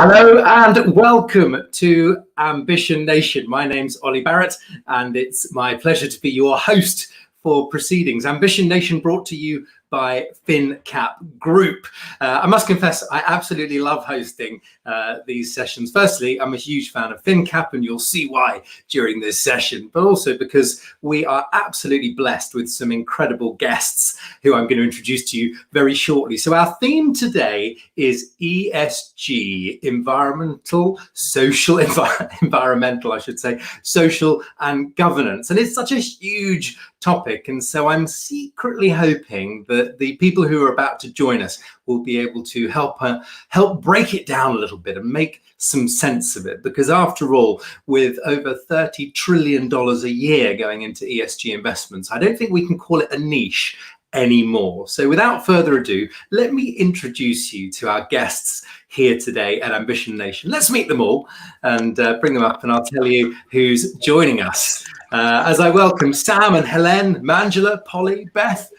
Hello and welcome to Ambition Nation. My name's Oli Barrett and it's my pleasure to be your host for proceedings. Ambition Nation brought to you by finnCap Group. I must confess, I absolutely love hosting these sessions. Firstly, I'm a huge fan of finnCap and you'll see why during this session, but also because we are absolutely blessed with some incredible guests who I'm going to introduce to you very shortly. So our theme today is ESG, environmental, social, environmental, I should say, social and governance. And it's such a huge topic. And so I'm secretly hoping that the people who are about to join us will be able to help break it down a little bit and make some sense of it. Because after all, with over $30 trillion a year going into ESG investments, I don't think we can call it a niche anymore. So without further ado, let me introduce you to our guests here today at Ambition Nation. Let's meet them all and bring them up and I'll tell you who's joining us. As I welcome Sam and Helene, Mangela, Polly, Beth.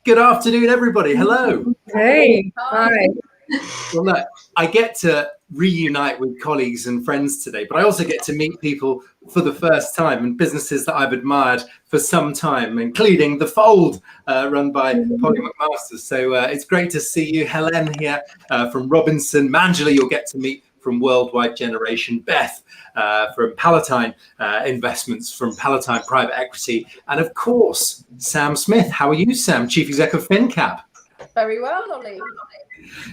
Good afternoon, everybody. Hello. Hey. Hi. Well, look, I get to reunite with colleagues and friends today, but I also get to meet people for the first time and businesses that I've admired for some time, including The Fold, run by Polly McMaster. So it's great to see you. Helene here from Robinson. Mangela, you'll get to meet from Worldwide Generation. Beth from Palatine Investments, from Palatine Private Equity. And of course, Sam Smith. How are you, Sam? Chief Exec of finnCap. Very well, Ollie.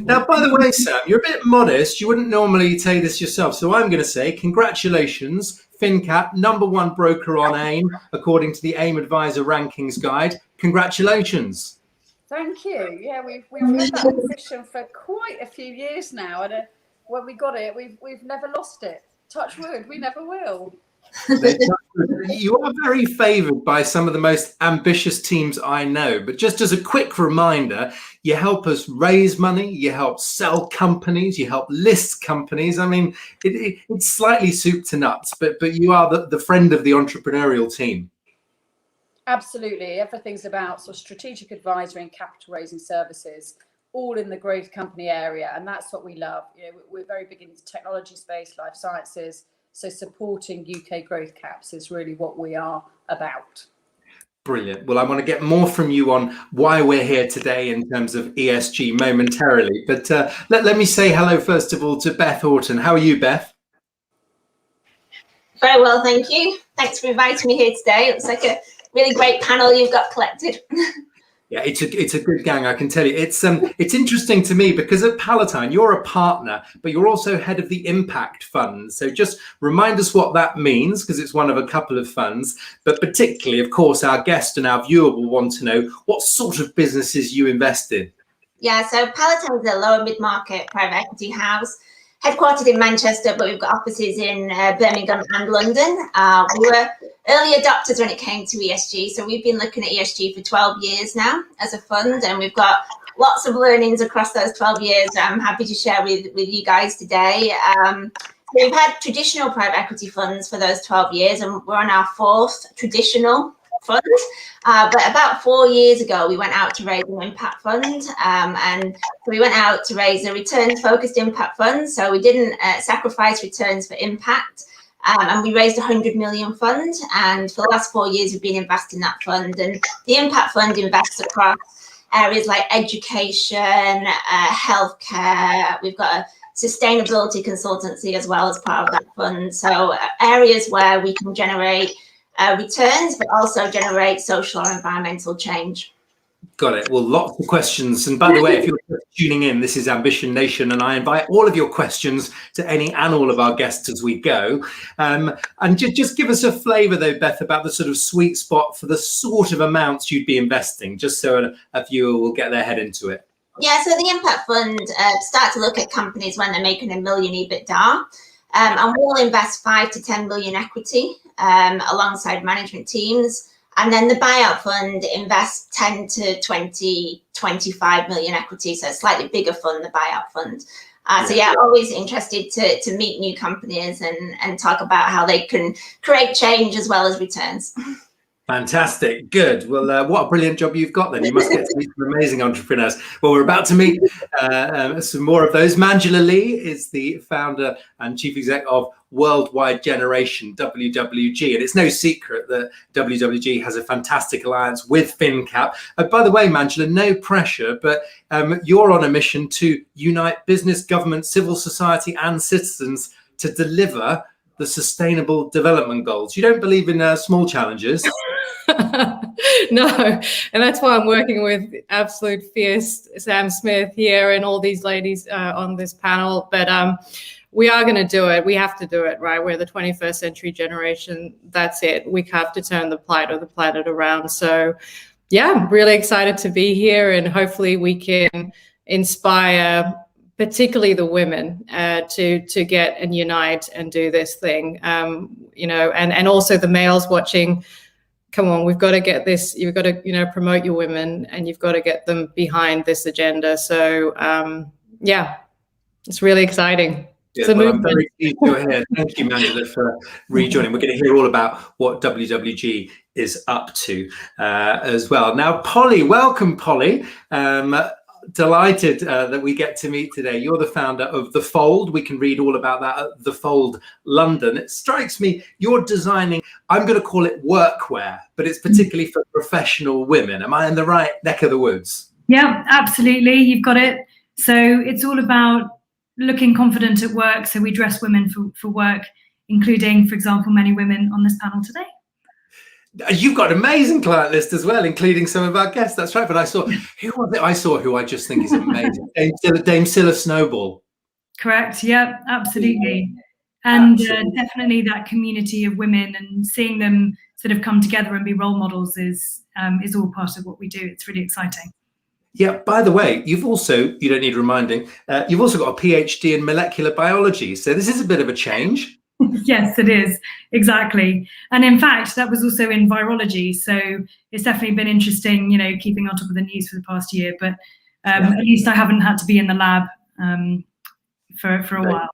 Now, by the way, Sam, you're a bit modest. You wouldn't normally say this yourself. So I'm going to say congratulations, finnCap, #1 broker on AIM, according to the AIM Advisor Rankings Guide. Congratulations. Thank you. Yeah, we've had that position for quite a few years now. And when we got it, we've never lost it. Touch wood, we never will. You are very favoured by some of the most ambitious teams I know. But just as a quick reminder, you help us raise money, you help sell companies, you help list companies. I mean, it's slightly soup to nuts, but you are the friend of the entrepreneurial team. Absolutely. Everything's about sort of strategic advisory and capital raising services, all in the growth company area. And that's what we love. You know, we're very big in the technology space, life sciences. So supporting UK growth caps is really what we are about. Brilliant. Well, I want to get more from you on why we're here today in terms of ESG momentarily. But let me say hello, first of all, to Beth Houghton. How are you, Beth? Very well, thank you. Thanks for inviting me here today. It looks like a really great panel you've got collected. Yeah, it's a good gang, I can tell you. It's interesting to me because at Palatine, you're a partner, but you're also head of the Impact Fund. So just remind us what that means, because it's one of a couple of funds. But particularly, of course, our guest and our viewer will want to know what sort of businesses you invest in. Yeah, so Palatine is a lower mid-market private equity house, headquartered in Manchester, but we've got offices in Birmingham and London. We were early adopters when it came to ESG. So we've been looking at ESG for 12 years now as a fund, and we've got lots of learnings across those 12 years I'm happy to share with you guys today. We've had traditional private equity funds for those 12 years, and we're on our 4th traditional fund. But about 4 years ago, we went out to raise an impact fund, and we went out to raise a returns-focused impact fund. So we didn't sacrifice returns for impact, and we raised a 100 million fund. And for the last 4 years, we've been investing in that fund. And the impact fund invests across areas like education, healthcare. We've got a sustainability consultancy as well as part of that fund. So areas where we can generate returns, but also generate social or environmental change. Got it. Well, lots of questions. And by the way, if you're tuning in, this is Ambition Nation, and I invite all of your questions to any and all of our guests as we go. And just give us a flavour, though, Beth, about the sort of sweet spot for the sort of amounts you'd be investing, just so a viewer will get their head into it. Yeah, so the Impact Fund start to look at companies when they're making $1 million EBITDA. And we'll invest 5 to 10 million equity alongside management teams. And then the buyout fund invests 10 to 20, 25 million equity. So a slightly bigger fund, the buyout fund. So yeah, always interested to meet new companies and talk about how they can create change as well as returns. Fantastic. Good. Well, what a brilliant job you've got then. You must get to meet some amazing entrepreneurs. Well, we're about to meet some more of those. Manjula Lee is the founder and chief exec of Worldwide Generation, WWG. And it's no secret that WWG has a fantastic alliance with finnCap. By the way, Manjula, no pressure, but you're on a mission to unite business, government, civil society and citizens to deliver the Sustainable Development Goals. You don't believe in small challenges. No, and that's why I'm working with absolute fierce Sam Smith here and all these ladies on this panel. But we are going to do it. We have to do it, right? We're the 21st century generation. That's it. We have to turn the plight of the planet around. So yeah, I'm really excited to be here, and hopefully we can inspire particularly the women to get and unite and do this thing, and also the males watching. Come on, we've got to get this. You've got to, promote your women, and you've got to get them behind this agenda. So, it's really exciting. Yeah, well, I'm very pleased you're here. Thank you, Manjula, for rejoining. We're going to hear all about what WWG is up to as well. Now, Polly, welcome, Polly. Delighted that we get to meet today. You're the founder of The Fold. We can read all about that at The Fold London. It strikes me you're designing, I'm going to call it workwear, but it's particularly for professional women. Am I in the right neck of the woods? Yeah, absolutely. You've got it. So it's all about looking confident at work. So we dress women for work, including, for example, many women on this panel today. You've got an amazing client list as well, including some of our guests. That's right. But I saw, who was it? I saw who I just think is amazing. Dame Scylla Snowball. Correct. Yeah, absolutely. And definitely that community of women, and seeing them sort of come together and be role models is all part of what we do. It's really exciting. Yeah, by the way, you don't need reminding, you've also got a PhD in molecular biology. So this is a bit of a change. Yes, it is. Exactly. And in fact, that was also in virology. So it's definitely been interesting, keeping on top of the news for the past year. But at least I haven't had to be in the lab for a while.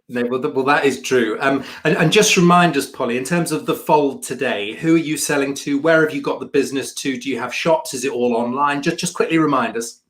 No, well, that is true. And just remind us, Polly, in terms of The Fold today, who are you selling to? Where have you got the business to? Do you have shops? Is it all online? Just quickly remind us.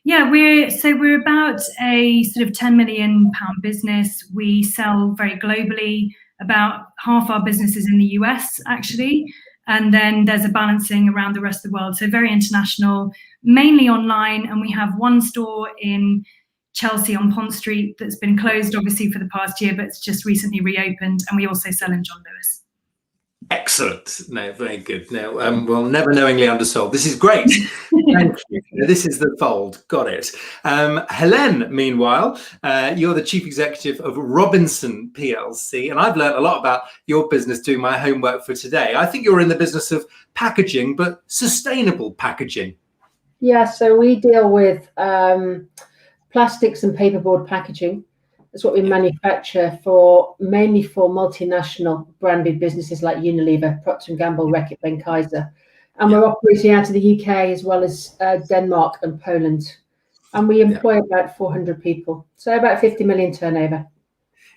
Yeah, we're about a sort of £10 million business. We sell very globally. About half our business is in the US, actually. And then there's a balancing around the rest of the world. So very international, mainly online. And we have one store in Chelsea on Pont Street that's been closed, obviously, for the past year, but it's just recently reopened. And we also sell in John Lewis. Excellent. No, very good. No, well, never knowingly undersold. This is great. Thank you. This is The Fold. Got it. Helen, meanwhile, you're the chief executive of Robinson PLC, and I've learned a lot about your business doing my homework for today. I think you're in the business of packaging, but sustainable packaging. Yeah, so we deal with plastics and paperboard packaging. That's what we manufacture mainly for multinational branded businesses like Unilever, Procter & Gamble, Reckitt Benckiser. And we're operating out of the UK as well as Denmark and Poland. And we employ about 400 people. So about 50 million turnover.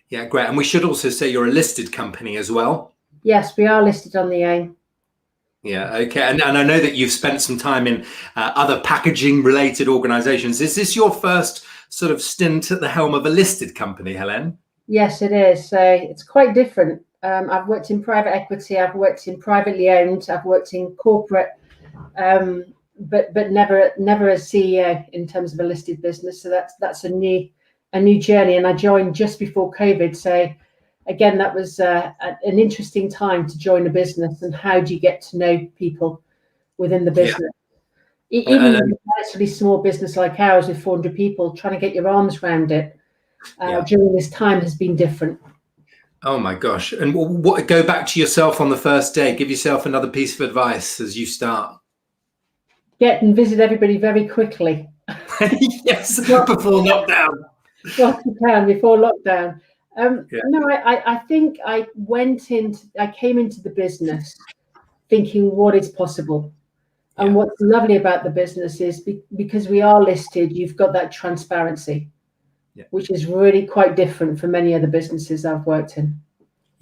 Yeah, great. And we should also say you're a listed company as well. Yes, we are listed on the AIM. Yeah, okay. And I know that you've spent some time in other packaging related organizations. Is this your first sort of stint at the helm of a listed company, Helen? Yes, it is. So it's quite different. I've worked in private equity, I've worked in privately owned, I've worked in corporate, but never as CEO in terms of a listed business. So that's a new journey. And I joined just before COVID. So again, that was an interesting time to join a business. And how do you get to know people within the business? Even a relatively small business like ours with 400 people, trying to get your arms around it during this time has been different. Oh my gosh. And go back to yourself on the first day. Give yourself another piece of advice as you start. Get and visit everybody very quickly. Yes, before lockdown. What you can before lockdown. No, I think I came into the business thinking what is possible. And what's lovely about the business is because we are listed, you've got that transparency, which is really quite different from many other businesses I've worked in.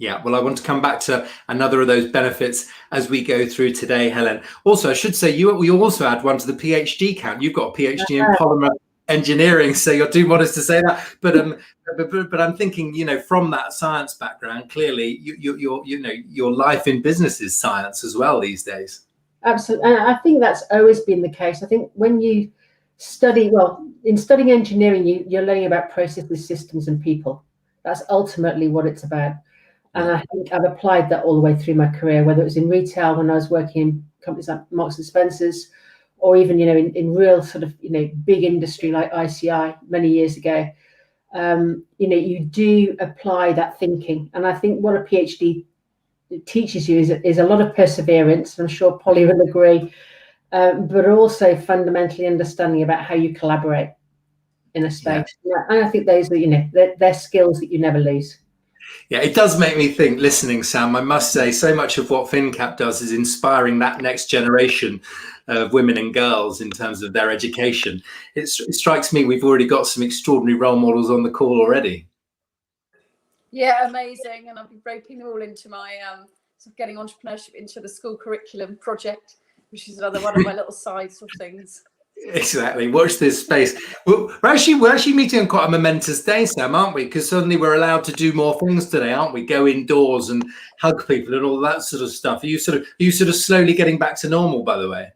Yeah, well, I want to come back to another of those benefits as we go through today, Helen. Also, I should say we also add one to the PhD count. You've got a PhD in polymer engineering, so you're too modest to say that. But I'm thinking, from that science background, clearly your life in business is science as well these days. Absolutely, and I think that's always been the case. I think when you study, in studying engineering, you're learning about processes, systems, and people. That's ultimately what it's about. And I think I've applied that all the way through my career, whether it was in retail when I was working in companies like Marks and Spencer's, or even, in real sort of, big industry like ICI many years ago. You do apply that thinking. And I think what a PhD teaches you is a lot of perseverance. I'm sure Polly will agree, but also fundamentally understanding about how you collaborate in a space. Yeah. And I think those are, they're skills that you never lose. Yeah, it does make me think, listening, Sam, I must say, so much of what finnCap does is inspiring that next generation of women and girls in terms of their education. It strikes me we've already got some extraordinary role models on the call already. Yeah, amazing. And I'll be roping them all into my sort of getting entrepreneurship into the school curriculum project, which is another one of my little side sort of things. Exactly. Watch this space. Well, we're actually meeting on quite a momentous day, Sam, aren't we? Because suddenly we're allowed to do more things today, aren't we? Go indoors and hug people and all that sort of stuff. Are you sort of slowly getting back to normal, by the way?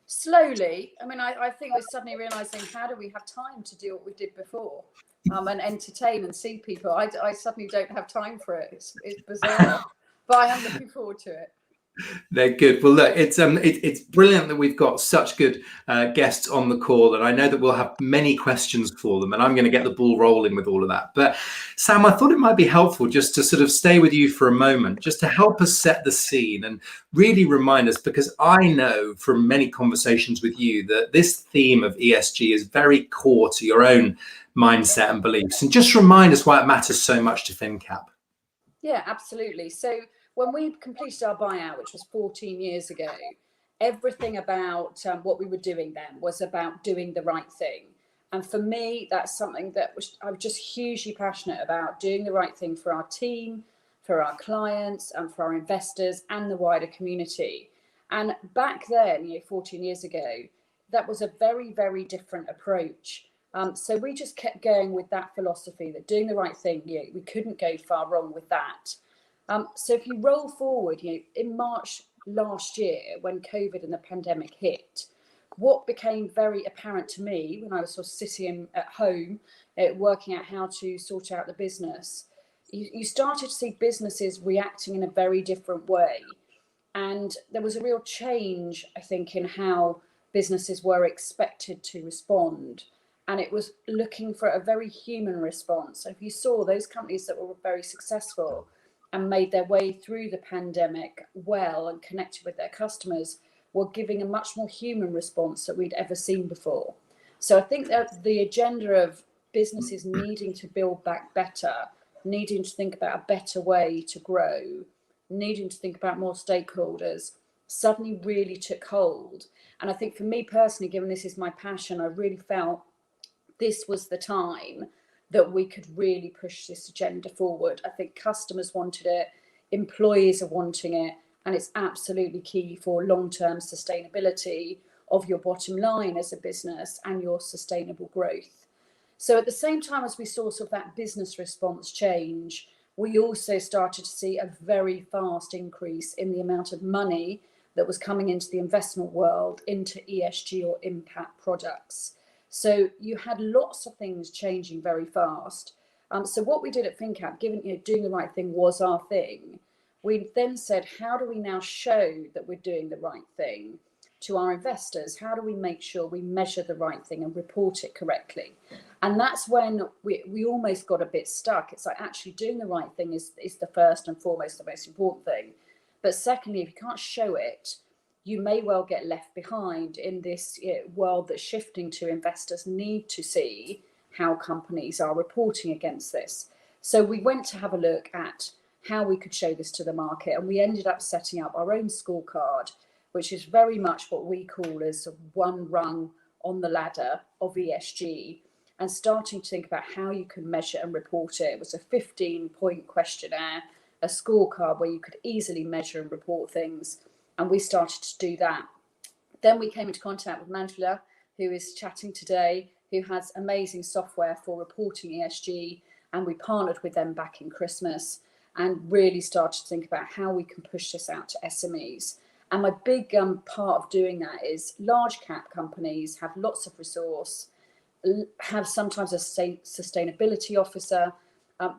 Slowly. I mean, I think we're suddenly realizing, how do we have time to do what we did before, and entertain and see people? I suddenly don't have time for it. It's bizarre, but I am looking forward to it. They're good. Well, look, it's brilliant that we've got such good guests on the call, and I know that we'll have many questions for them, and I'm going to get the ball rolling with all of that. But Sam, I thought it might be helpful just to sort of stay with you for a moment, just to help us set the scene and really remind us, because I know from many conversations with you that this theme of ESG is very core to your own mindset and beliefs, and just remind us why it matters so much to finnCap. Yeah, absolutely. So when we completed our buyout, which was 14 years ago, everything about what we were doing then was about doing the right thing. And for me, that's something that I was just hugely passionate about, doing the right thing for our team, for our clients, and for our investors and the wider community. And back then, 14 years ago, that was a very, very different approach. So we just kept going with that philosophy that doing the right thing, we couldn't go far wrong with that. So if you roll forward, in March last year, when COVID and the pandemic hit, what became very apparent to me when I was sort of sitting at home, working out how to sort out the business, you started to see businesses reacting in a very different way. And there was a real change, I think, in how businesses were expected to respond. And it was looking for a very human response. So if you saw those companies that were very successful and made their way through the pandemic well and connected with their customers, were giving a much more human response that we'd ever seen before. So I think that the agenda of businesses needing to build back better, needing to think about a better way to grow, needing to think about more stakeholders, suddenly really took hold. And I think for me personally, given this is my passion, I really felt this was the time that we could really push this agenda forward. I think customers wanted it, employees are wanting it, and it's absolutely key for long-term sustainability of your bottom line as a business and your sustainable growth. So at the same time as we saw sort of that business response change, we also started to see a very fast increase in the amount of money that was coming into the investment world into ESG or impact products. So you had lots of things changing very fast. So what we did at finnCap, given doing the right thing was our thing, we then said, how do we now show that we're doing the right thing to our investors? How do we make sure we measure the right thing and report it correctly? And that's when we almost got a bit stuck. It's like, actually doing the right thing is the first and foremost, the most important thing. But secondly, if you can't show it, you may well get left behind in this world that's shifting to investors need to see how companies are reporting against this. So we went to have a look at how we could show this to the market, and we ended up setting up our own scorecard, which is very much what we call as one rung on the ladder of ESG. and starting to think about how you can measure and report it. It was a 15-point questionnaire, a scorecard where you could easily measure and report things. And we started to do that. Then we came into contact with Angela, who is chatting today, who has amazing software for reporting ESG. And we partnered with them back in Christmas and really started to think about how we can push this out to SMEs. And my big part of doing that is large cap companies have lots of resource, have sometimes a sustainability officer.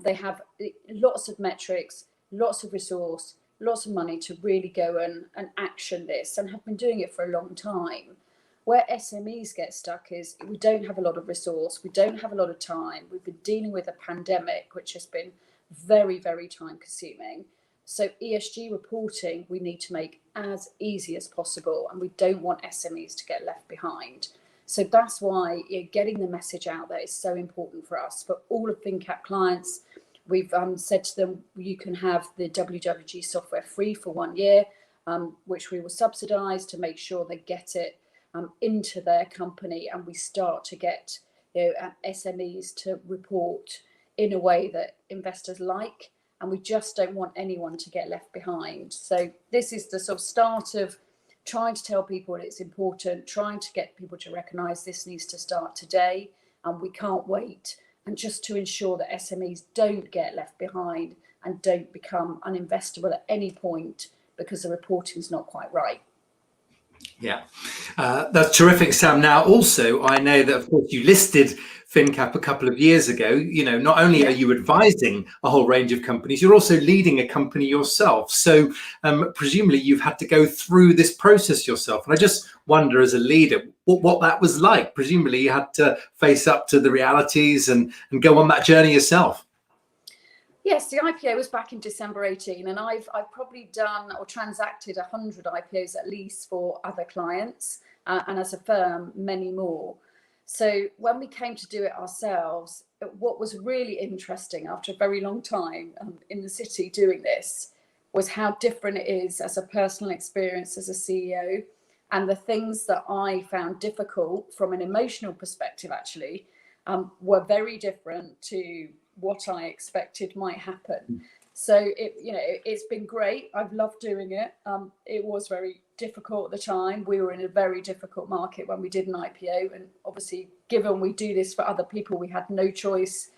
They have lots of metrics, lots of resource, lots of money to really go and action this, and have been doing it for a long time. Where SMEs get stuck is we don't have a lot of resource, we don't have a lot of time. We've been dealing with a pandemic, which has been very, very time consuming. So ESG reporting, we need to make as easy as possible, and we don't want SMEs to get left behind. So that's why getting the message out there is so important for us. For all of finnCap clients, we've said to them, you can have the WWG software free for 1 year, which we will subsidise to make sure they get it into their company, and we start to get SMEs to report in a way that investors like, and we just don't want anyone to get left behind. So this is the sort of start of trying to tell people it's important, trying to get people to recognise this needs to start today, and we can't wait, and just to ensure that SMEs don't get left behind and don't become uninvestable at any point because the reporting is not quite right. Yeah, that's terrific, Sam. Now, also, I know that, of course, you listed finnCap a couple of years ago. You know, not only are you advising a whole range of companies, you're also leading a company yourself. So presumably you've had to go through this process yourself. And I just wonder, as a leader, what that was like. Presumably you had to face up to the realities and go on that journey yourself. Yes, the IPO was back in December 18, and I've probably done or transacted 100 IPOs at least for other clients, and as a firm, many more. So when we came to do it ourselves, what was really interesting after a very long time in the city doing this was how different it is as a personal experience as a CEO, and the things that I found difficult from an emotional perspective actually were very different to what I expected might happen. So it's been great. I've loved doing it. It was very difficult at the time. We were in a very difficult market when we did an IPO, and obviously given we do this for other people, we had no choice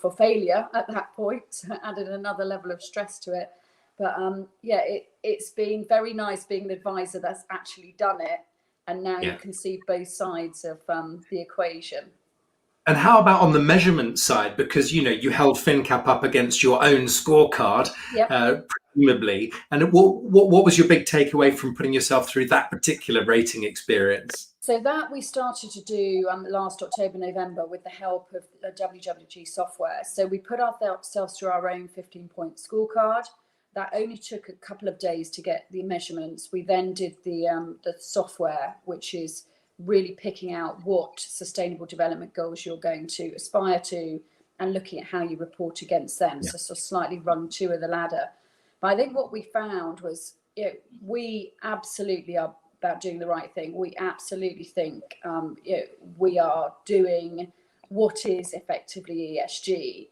for failure at that point. So it added another level of stress to it. But it's been very nice being an advisor that's actually done it, and now you can see both sides of the equation. And how about on the measurement side? Because, you know, you held finnCap up against your own scorecard, presumably. And what was your big takeaway from putting yourself through that particular rating experience? So that we started to do last October, November with the help of the WWG software. So we put ourselves through our own 15-point scorecard. That only took a couple of days to get the measurements. We then did the software, which is really picking out what sustainable development goals you're going to aspire to and looking at how you report against them. So sort of slightly rung two of the ladder. But I think what we found was we absolutely are about doing the right thing. We absolutely think we are doing what is effectively ESG.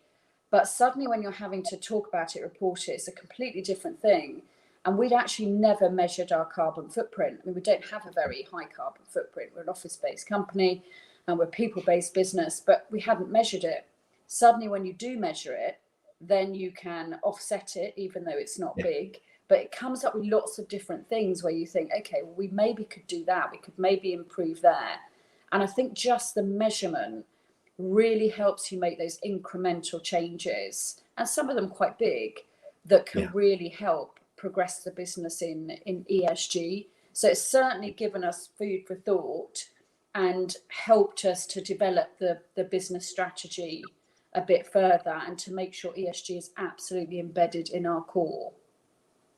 But suddenly when you're having to talk about it, report it, it's a completely different thing. And we'd actually never measured our carbon footprint. I mean, we don't have a very high carbon footprint. We're an office-based company and we're a people-based business, but we hadn't measured it. Suddenly, when you do measure it, then you can offset it, even though it's not big. But it comes up with lots of different things where you think, okay, well, we maybe could do that. We could maybe improve there. And I think just the measurement really helps you make those incremental changes, and some of them quite big, that can really help progress the business in ESG. So it's certainly given us food for thought and helped us to develop the business strategy a bit further and to make sure ESG is absolutely embedded in our core.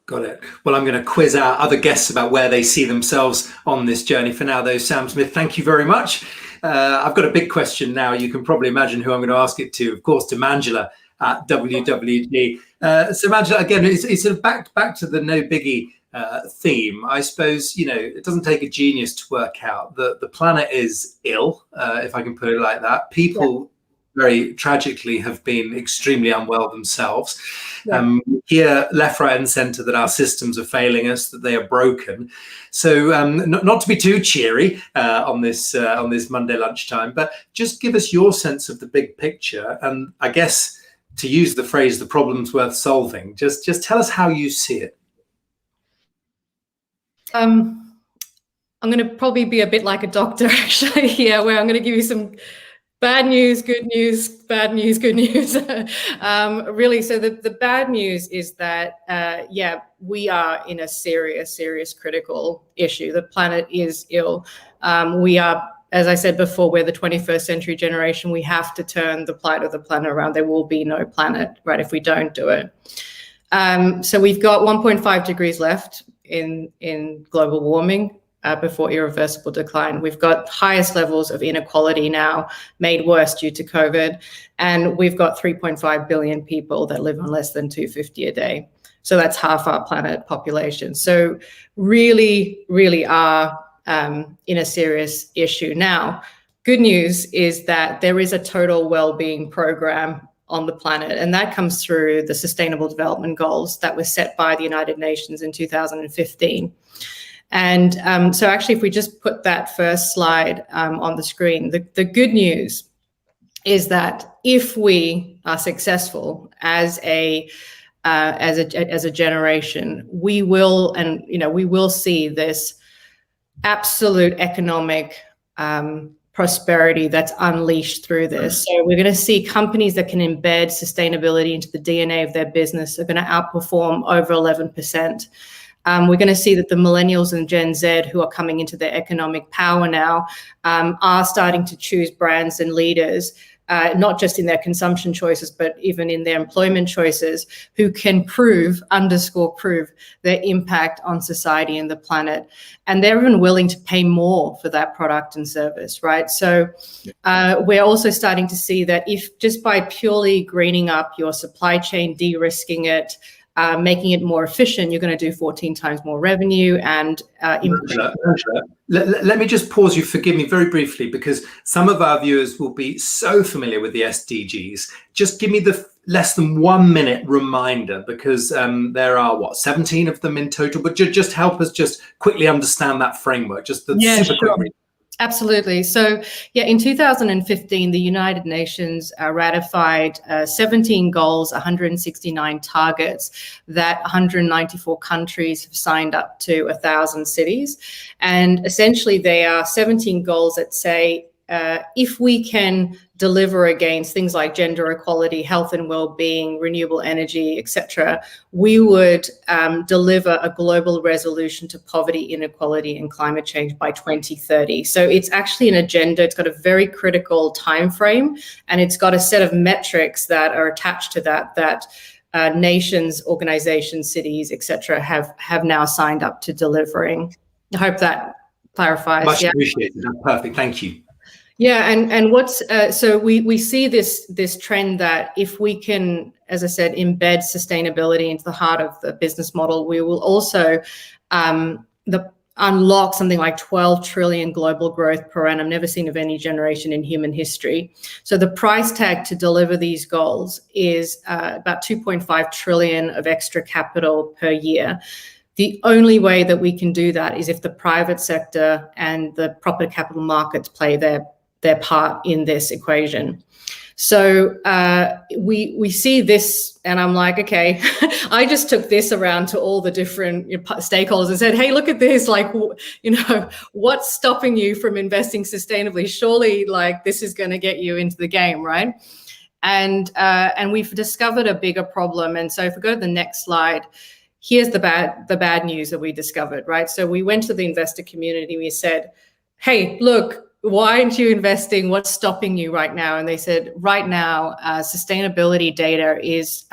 Got it. Well, I'm going to quiz our other guests about where they see themselves on this journey. For now, though, Sam Smith, thank you very much. I've got a big question now. You can probably imagine who I'm going to ask it to, of course, to Mangela at WWG. So Mangela, again, it's sort of back to the no biggie theme. I suppose, you know, it doesn't take a genius to work out that the planet is ill, if I can put it like that. People very tragically have been extremely unwell themselves. Here, left, right and centre, that our systems are failing us, that they are broken. So not to be too cheery on this Monday lunchtime, but just give us your sense of the big picture. And I guess, to use the phrase, the problem's worth solving. Just tell us how you see it. I'm going to probably be a bit like a doctor actually here, where I'm going to give you some bad news, good news, bad news, good news. Really, so the bad news is that, we are in a serious critical issue. The planet is ill. We are, as I said before, we're the 21st century generation. We have to turn the plight of the planet around. There will be no planet, right, if we don't do it. So we've got 1.5 degrees left in global warming. Before irreversible decline. We've got highest levels of inequality now, made worse due to COVID, and we've got 3.5 billion people that live on less than $2.50 a day. So that's half our planet population. So really are in a serious issue. Now, good news is that there is a total well-being program on the planet, and that comes through the Sustainable Development Goals that were set by the United Nations in 2015. And so actually, if we just put that first slide on the screen, the good news is that if we are successful as a generation, we will, and we will see this absolute economic prosperity that's unleashed through this. So we're going to see companies that can embed sustainability into the DNA of their business are going to outperform over 11%. We're going to see that the millennials and Gen Z, who are coming into their economic power now, are starting to choose brands and leaders, not just in their consumption choices, but even in their employment choices, who can prove their impact on society and the planet. And they're even willing to pay more for that product and service, right? So we're also starting to see that if just by purely greening up your supply chain, de-risking it, making it more efficient, you're going to do 14 times more revenue. And let me just pause you, forgive me, very briefly, because some of our viewers will be so familiar with the SDGs. Just give me the less than 1 minute reminder, because there are 17 of them in total, but just help us just quickly understand that framework, just the super quick. Absolutely. So, in 2015, the United Nations ratified 17 goals, 169 targets that 194 countries have signed up to 1,000 cities. And essentially, they are 17 goals that say, if we can deliver against things like gender equality, health and well-being, renewable energy, etc., we would deliver a global resolution to poverty, inequality, and climate change by 2030. So it's actually an agenda. It's got a very critical time frame, and it's got a set of metrics that are attached to that nations, organizations, cities, etc., have now signed up to delivering. I hope that clarifies. Much appreciated. Perfect. Thank you. Yeah, and what's so we see this trend that if we can, as I said, embed sustainability into the heart of the business model, we will also unlock something like 12 trillion global growth per annum, never seen of any generation in human history. So the price tag to deliver these goals is about 2.5 trillion of extra capital per year. The only way that we can do that is if the private sector and the proper capital markets play their part in this equation. So we see this, and I'm like, okay, I just took this around to all the different stakeholders and said, hey, look at this, like, what's stopping you from investing sustainably? Surely, like, this is going to get you into the game, right? And we've discovered a bigger problem. And so if we go to the next slide, here's the bad news that we discovered, right? So we went to the investor community, we said, hey, look, why aren't you investing? What's stopping you right now? And they said, right now, sustainability data is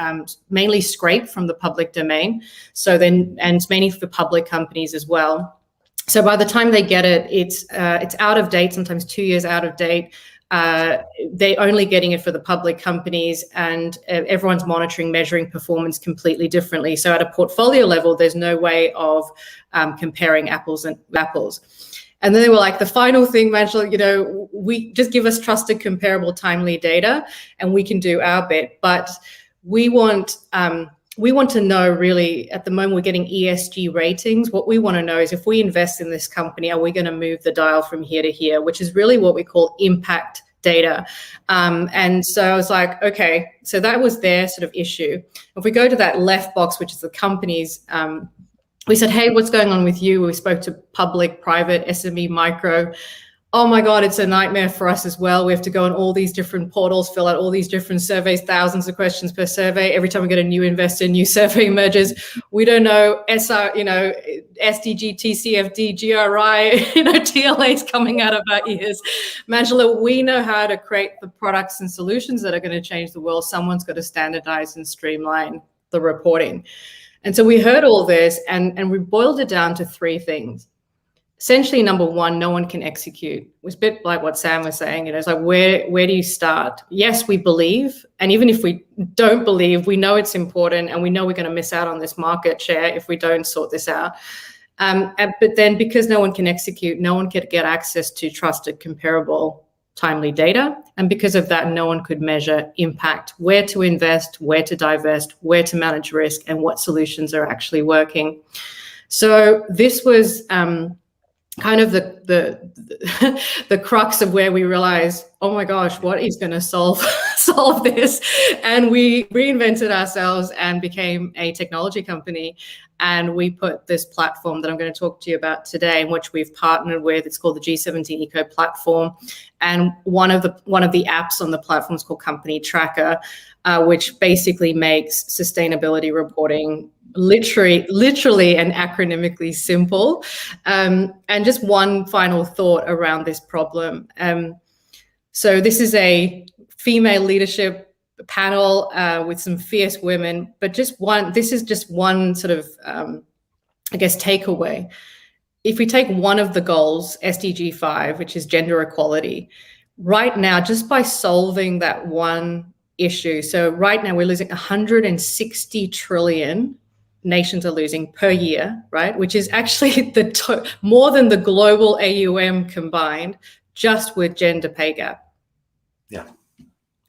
mainly scraped from the public domain. So then, and it's mainly for public companies as well. So by the time they get it, it's out of date, sometimes 2 years out of date. they're only getting it for the public companies, and everyone's monitoring, measuring performance completely differently. So at a portfolio level, there's no way of comparing apples and apples. And then they were like, the final thing, Angela, you know, we just give us trusted, comparable, timely data, and we can do our bit. But we want to know, really, at the moment we're getting ESG ratings. What we want to know is, if we invest in this company, are we going to move the dial from here to here, which is really what we call impact data. And so I was like, okay, so that was their sort of issue. If we go to that left box, which is the companies, we said, hey, what's going on with you? We spoke to public, private, SME, micro. Oh my God, it's a nightmare for us as well. We have to go on all these different portals, fill out all these different surveys, thousands of questions per survey. Every time we get a new investor, new survey emerges. We don't know SDG, TCFD, GRI, TLA's coming out of our ears. Angela, we know how to create the products and solutions that are going to change the world. Someone's got to standardize and streamline the reporting. And so we heard all this, and we boiled it down to three things. Essentially, number one, no one can execute. It was a bit like what Sam was saying. It's like, where do you start? Yes, we believe. And even if we don't believe, we know it's important, and we know we're going to miss out on this market share if we don't sort this out. But then, because no one can execute, no one could get access to trusted, comparable, timely data. And because of that, no one could measure impact, where to invest, where to divest, where to manage risk, and what solutions are actually working. So this was kind of the crux of where we realized, oh my gosh, what is going to solve this? And we reinvented ourselves and became a technology company. And we put this platform that I'm going to talk to you about today, in which we've partnered with. It's called the G17 Eco Platform. And one of the apps on the platform is called Company Tracker, which basically makes sustainability reporting literally and acronymically simple. And just one final thought around this problem. So this is a female leadership panel with some fierce women, but this is just one sort of, takeaway. If we take one of the goals, SDG 5, which is gender equality, right now, just by solving that one issue, so right now we're losing 160 trillion nations are losing per year, right? Which is actually more than the global AUM combined, just with gender pay gap. Yeah.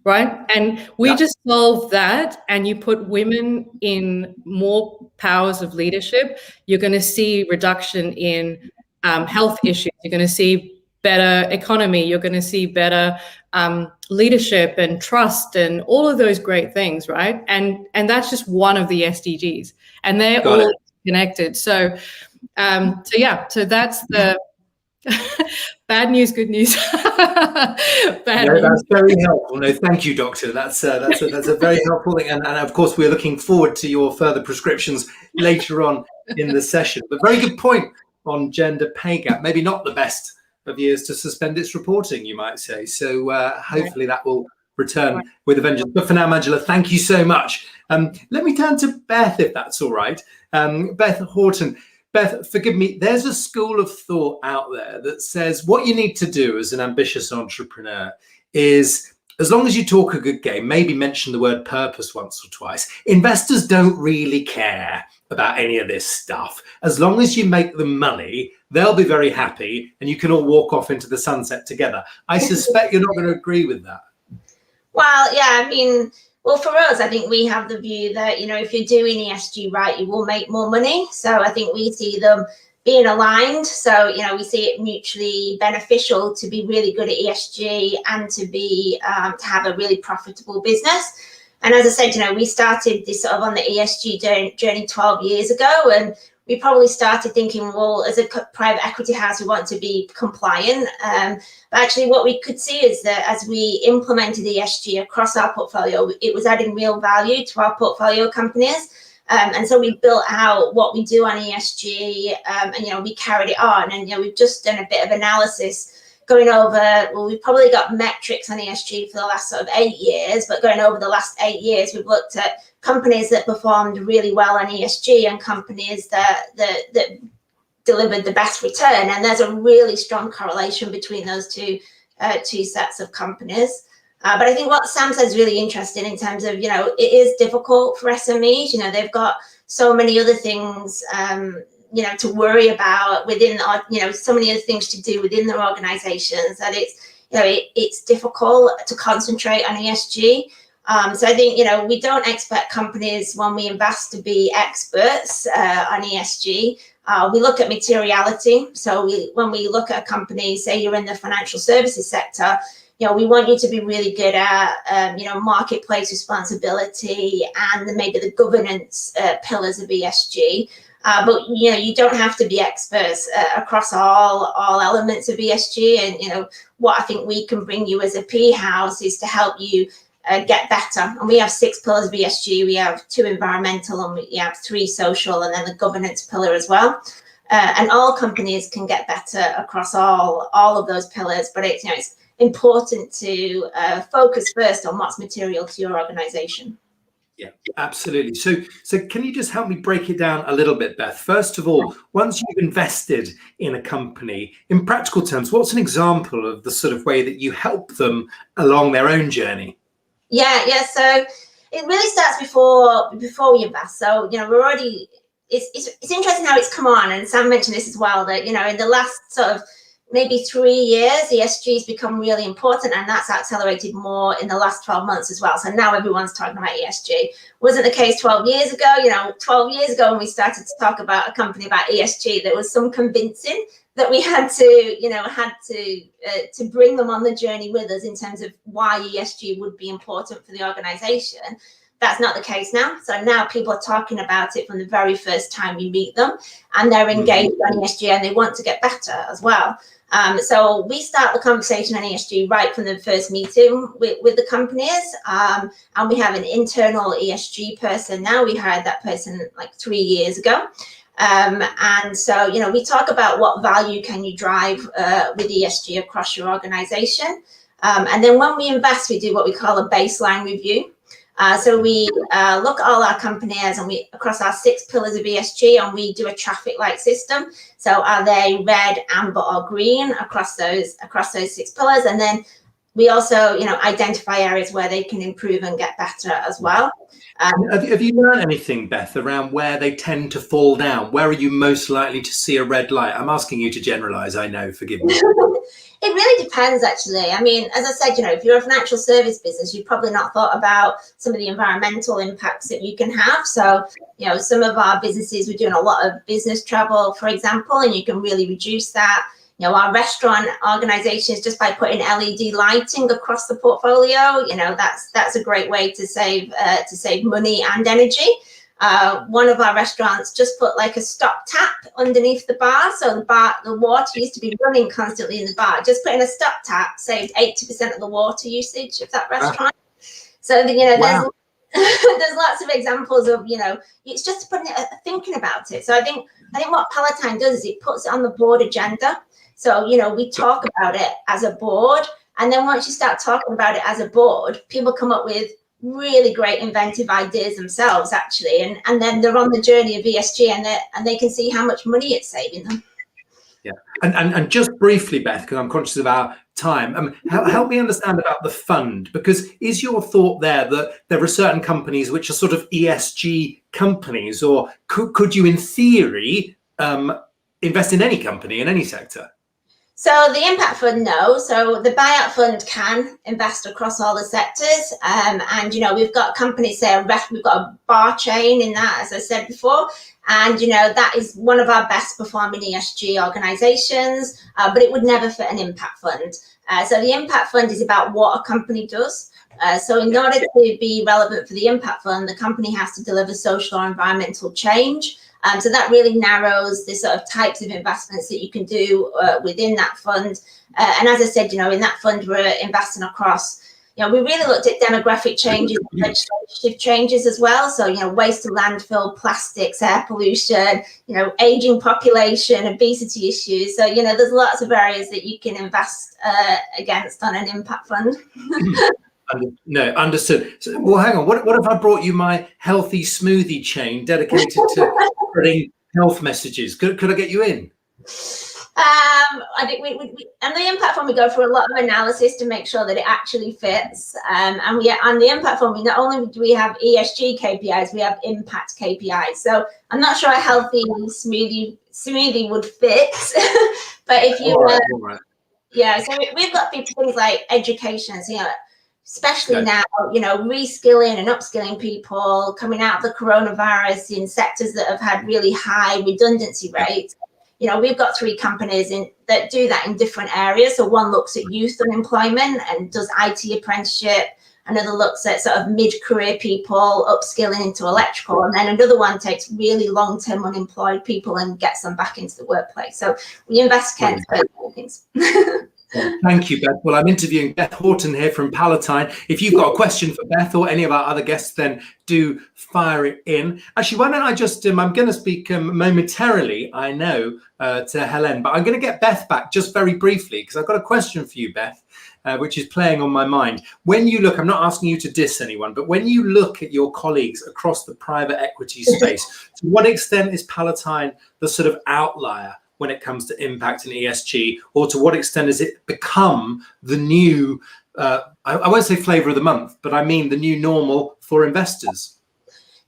Right? And we just solve that, and you put women in more powers of leadership, you're going to see reduction in health issues. You're going to see better economy. You're going to see better leadership and trust and all of those great things, right? And that's just one of the SDGs, and they're all connected. So that's the bad news, good news. That's very helpful. No, thank you, Doctor. That's a very helpful thing. And of course, we're looking forward to your further prescriptions later on in the session. But very good point on gender pay gap. Maybe not the best of years to suspend its reporting, you might say. So hopefully that will return with a vengeance. But for now, Angela, thank you so much. Let me turn to Beth, if that's all right. Beth Houghton. Beth, forgive me, there's a school of thought out there that says what you need to do as an ambitious entrepreneur is, as long as you talk a good game, maybe mention the word purpose once or twice, investors don't really care about any of this stuff. As long as you make them money, they'll be very happy, and you can all walk off into the sunset together. I suspect you're not going to agree with that. Well, yeah, I mean, well, for us, I think we have the view that, if you're doing ESG right, you will make more money. So I think we see them being aligned. So, we see it mutually beneficial to be really good at ESG and to be to have a really profitable business. And as I said, we started this sort of on the ESG journey 12 years ago, and we probably started thinking, well, as a private equity house, we want to be compliant. But actually what we could see is that as we implemented ESG across our portfolio, it was adding real value to our portfolio companies. And so we built out what we do on ESG, and, we carried it on. And, we've just done a bit of analysis going over, well, we've probably got metrics on ESG for the last sort of 8 years, but going over the last 8 years, we've looked at companies that performed really well on ESG and companies that delivered the best return. And there's a really strong correlation between those two two sets of companies. But I think what Sam said is really interesting in terms of, you know, it is difficult for SMEs. You know, they've got so many other things, you know, to worry about within, you know, so many other things to do within their organizations that it's, you know, it's difficult to concentrate on ESG. So I think, you know, we don't expect companies when we invest to be experts on ESG. We look at materiality. So when we look at a company, say you're in the financial services sector, you know, we want you to be really good at, you know, marketplace responsibility and maybe the governance pillars of ESG. But, you know, you don't have to be experts across all elements of ESG. And, you know, what I think we can bring you as a PE house is to help you get better. And we have 6 pillars of ESG. We have 2 environmental and we have 3 social, and then the governance pillar as well. And all companies can get better across all of those pillars. But it's, you know, it's important to focus first on what's material to your organization. Yeah, absolutely. So can you just help me break it down a little bit, Beth? First of all, once you've invested in a company, in practical terms, what's an example of the sort of way that you help them along their own journey? Yeah. So it really starts before we invest. So, you know, we're already, it's interesting how it's come on, and Sam mentioned this as well, that, you know, in the last sort of maybe 3 years, ESG has become really important, and that's accelerated more in the last 12 months as well. So now everyone's talking about ESG. Wasn't the case 12 years ago. You know, 12 years ago when we started to talk about a company about ESG, there was some convincing that we had to, you know, to bring them on the journey with us in terms of why ESG would be important for the organization. That's not the case now. So now people are talking about it from the very first time you meet them, and they're engaged on ESG and they want to get better as well. So we start the conversation on ESG right from the first meeting with the companies, and we have an internal ESG person now. We hired that person like 3 years ago. And so, you know, we talk about what value can you drive with ESG across your organization. And then when we invest, we do what we call a baseline review. So we look at all our companies and we across our 6 pillars of ESG, and we do a traffic light system. So are they red, amber, or green across those 6 pillars? And then we also, you know, identify areas where they can improve and get better as well. Have you learned anything, Beth, around where they tend to fall down? Where are you most likely to see a red light? I'm asking you to generalize, I know, forgive me. It really depends, actually. I mean, as I said, you know, if you're a financial service business, you've probably not thought about some of the environmental impacts that you can have. So, you know, some of our businesses, we're doing a lot of business travel, for example, and you can really reduce that. You know, our restaurant organizations, just by putting LED lighting across the portfolio, you know, that's a great way to save money and energy. One of our restaurants just put like a stop tap underneath the bar. So the water used to be running constantly in the bar. Just putting a stop tap saved 80% of the water usage of that restaurant. So, you know, Wow. there's lots of examples of, you know, it's just putting it, thinking about it. So I think what Palatine does is it puts it on the board agenda. So, you know, we talk about it as a board, and then once you start talking about it as a board, people come up with really great inventive ideas themselves, actually, and then they're on the journey of ESG, and they can see how much money it's saving them. Yeah, and just briefly, Beth, because I'm conscious of our time, help me understand about the fund, because is your thought there that there are certain companies which are sort of ESG companies, or could you in theory invest in any company in any sector? So the impact fund, no. So the buyout fund can invest across all the sectors. And, you know, we've got companies there, we've got a bar chain in that, as I said before. And, you know, that is one of our best performing ESG organizations, but it would never fit an impact fund. So the impact fund is about what a company does. So in order to be relevant for the impact fund, the company has to deliver social or environmental change. So that really narrows the sort of types of investments that you can do within that fund. And as I said, you know, in that fund, we're investing across, you know, we really looked at demographic changes, legislative changes as well. So, you know, waste to landfill, plastics, air pollution, you know, aging population, obesity issues. So, you know, there's lots of areas that you can invest against on an impact fund. No, understood. So, well, hang on. What if I brought you my healthy smoothie chain dedicated to spreading health messages? Could I get you in? I think we and the impact fund, we go through a lot of analysis to make sure that it actually fits. And on the impact fund, we not only do we have ESG KPIs, we have impact KPIs. So I'm not sure a healthy smoothie would fit, but if you yeah, so we've got things like education, so, especially now, reskilling and upskilling people coming out of the coronavirus in sectors that have had really high redundancy rates. We've got 3 companies that do that in different areas. So one looks at youth unemployment and does IT apprenticeship. Another looks at sort of mid-career people upskilling into electrical. And then another one takes really long-term unemployed people and gets them back into the workplace. So we invest in things. Thank you, Beth. Well, I'm interviewing Beth Houghton here from Palatine. If you've got a question for Beth or any of our other guests, then do fire it in. Actually, why don't I just, I'm going to speak momentarily, I know, to Helen, but I'm going to get Beth back just very briefly, because I've got a question for you, Beth, which is playing on my mind. When you look, I'm not asking you to diss anyone, but when you look at your colleagues across the private equity space, to what extent is Palatine the sort of outlier when it comes to impact and ESG, or to what extent has it become the new, I won't say flavor of the month, but I mean the new normal for investors?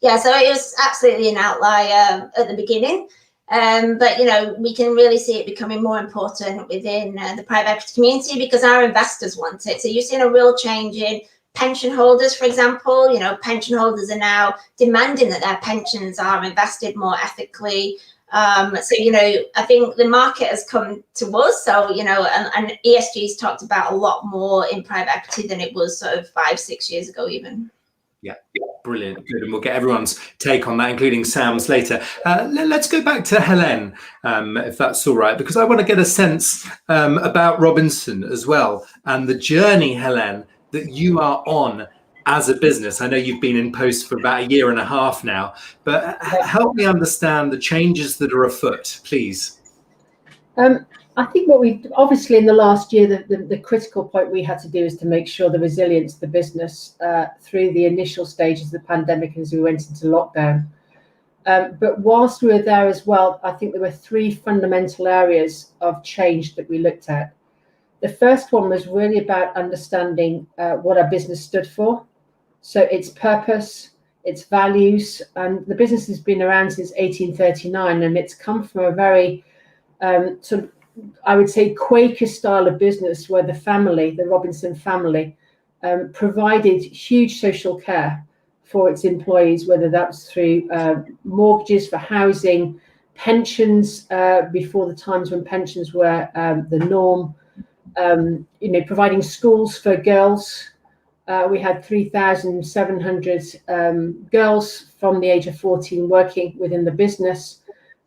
Yeah, so it was absolutely an outlier at the beginning, but we can really see it becoming more important within the private equity community because our investors want it. So you've seen a real change in pension holders, for example. Pension holders are now demanding that their pensions are invested more ethically. So, I think the market has come to us. So, and ESG is talked about a lot more in private equity than it was sort of 5-6 years ago, even. Yeah, brilliant. Good. And we'll get everyone's take on that, including Sam's later. Let's go back to Helen, if that's all right, because I want to get a sense about Robinson as well and the journey, Helen, that you are on as a business. I know you've been in post for about 1.5 years now, but help me understand the changes that are afoot, please. I think what we've obviously in the last year, the critical point we had to do is to make sure the resilience of the business through the initial stages of the pandemic as we went into lockdown. But whilst we were there as well, I think there were 3 fundamental areas of change that we looked at. The first one was really about understanding what our business stood for. So its purpose, its values, and the business has been around since 1839, and it's come from a very sort of, I would say, Quaker style of business where the Robinson family, provided huge social care for its employees, whether that's through mortgages for housing, pensions before the times when pensions were the norm, providing schools for girls. We had 3,700 girls from the age of 14 working within the business.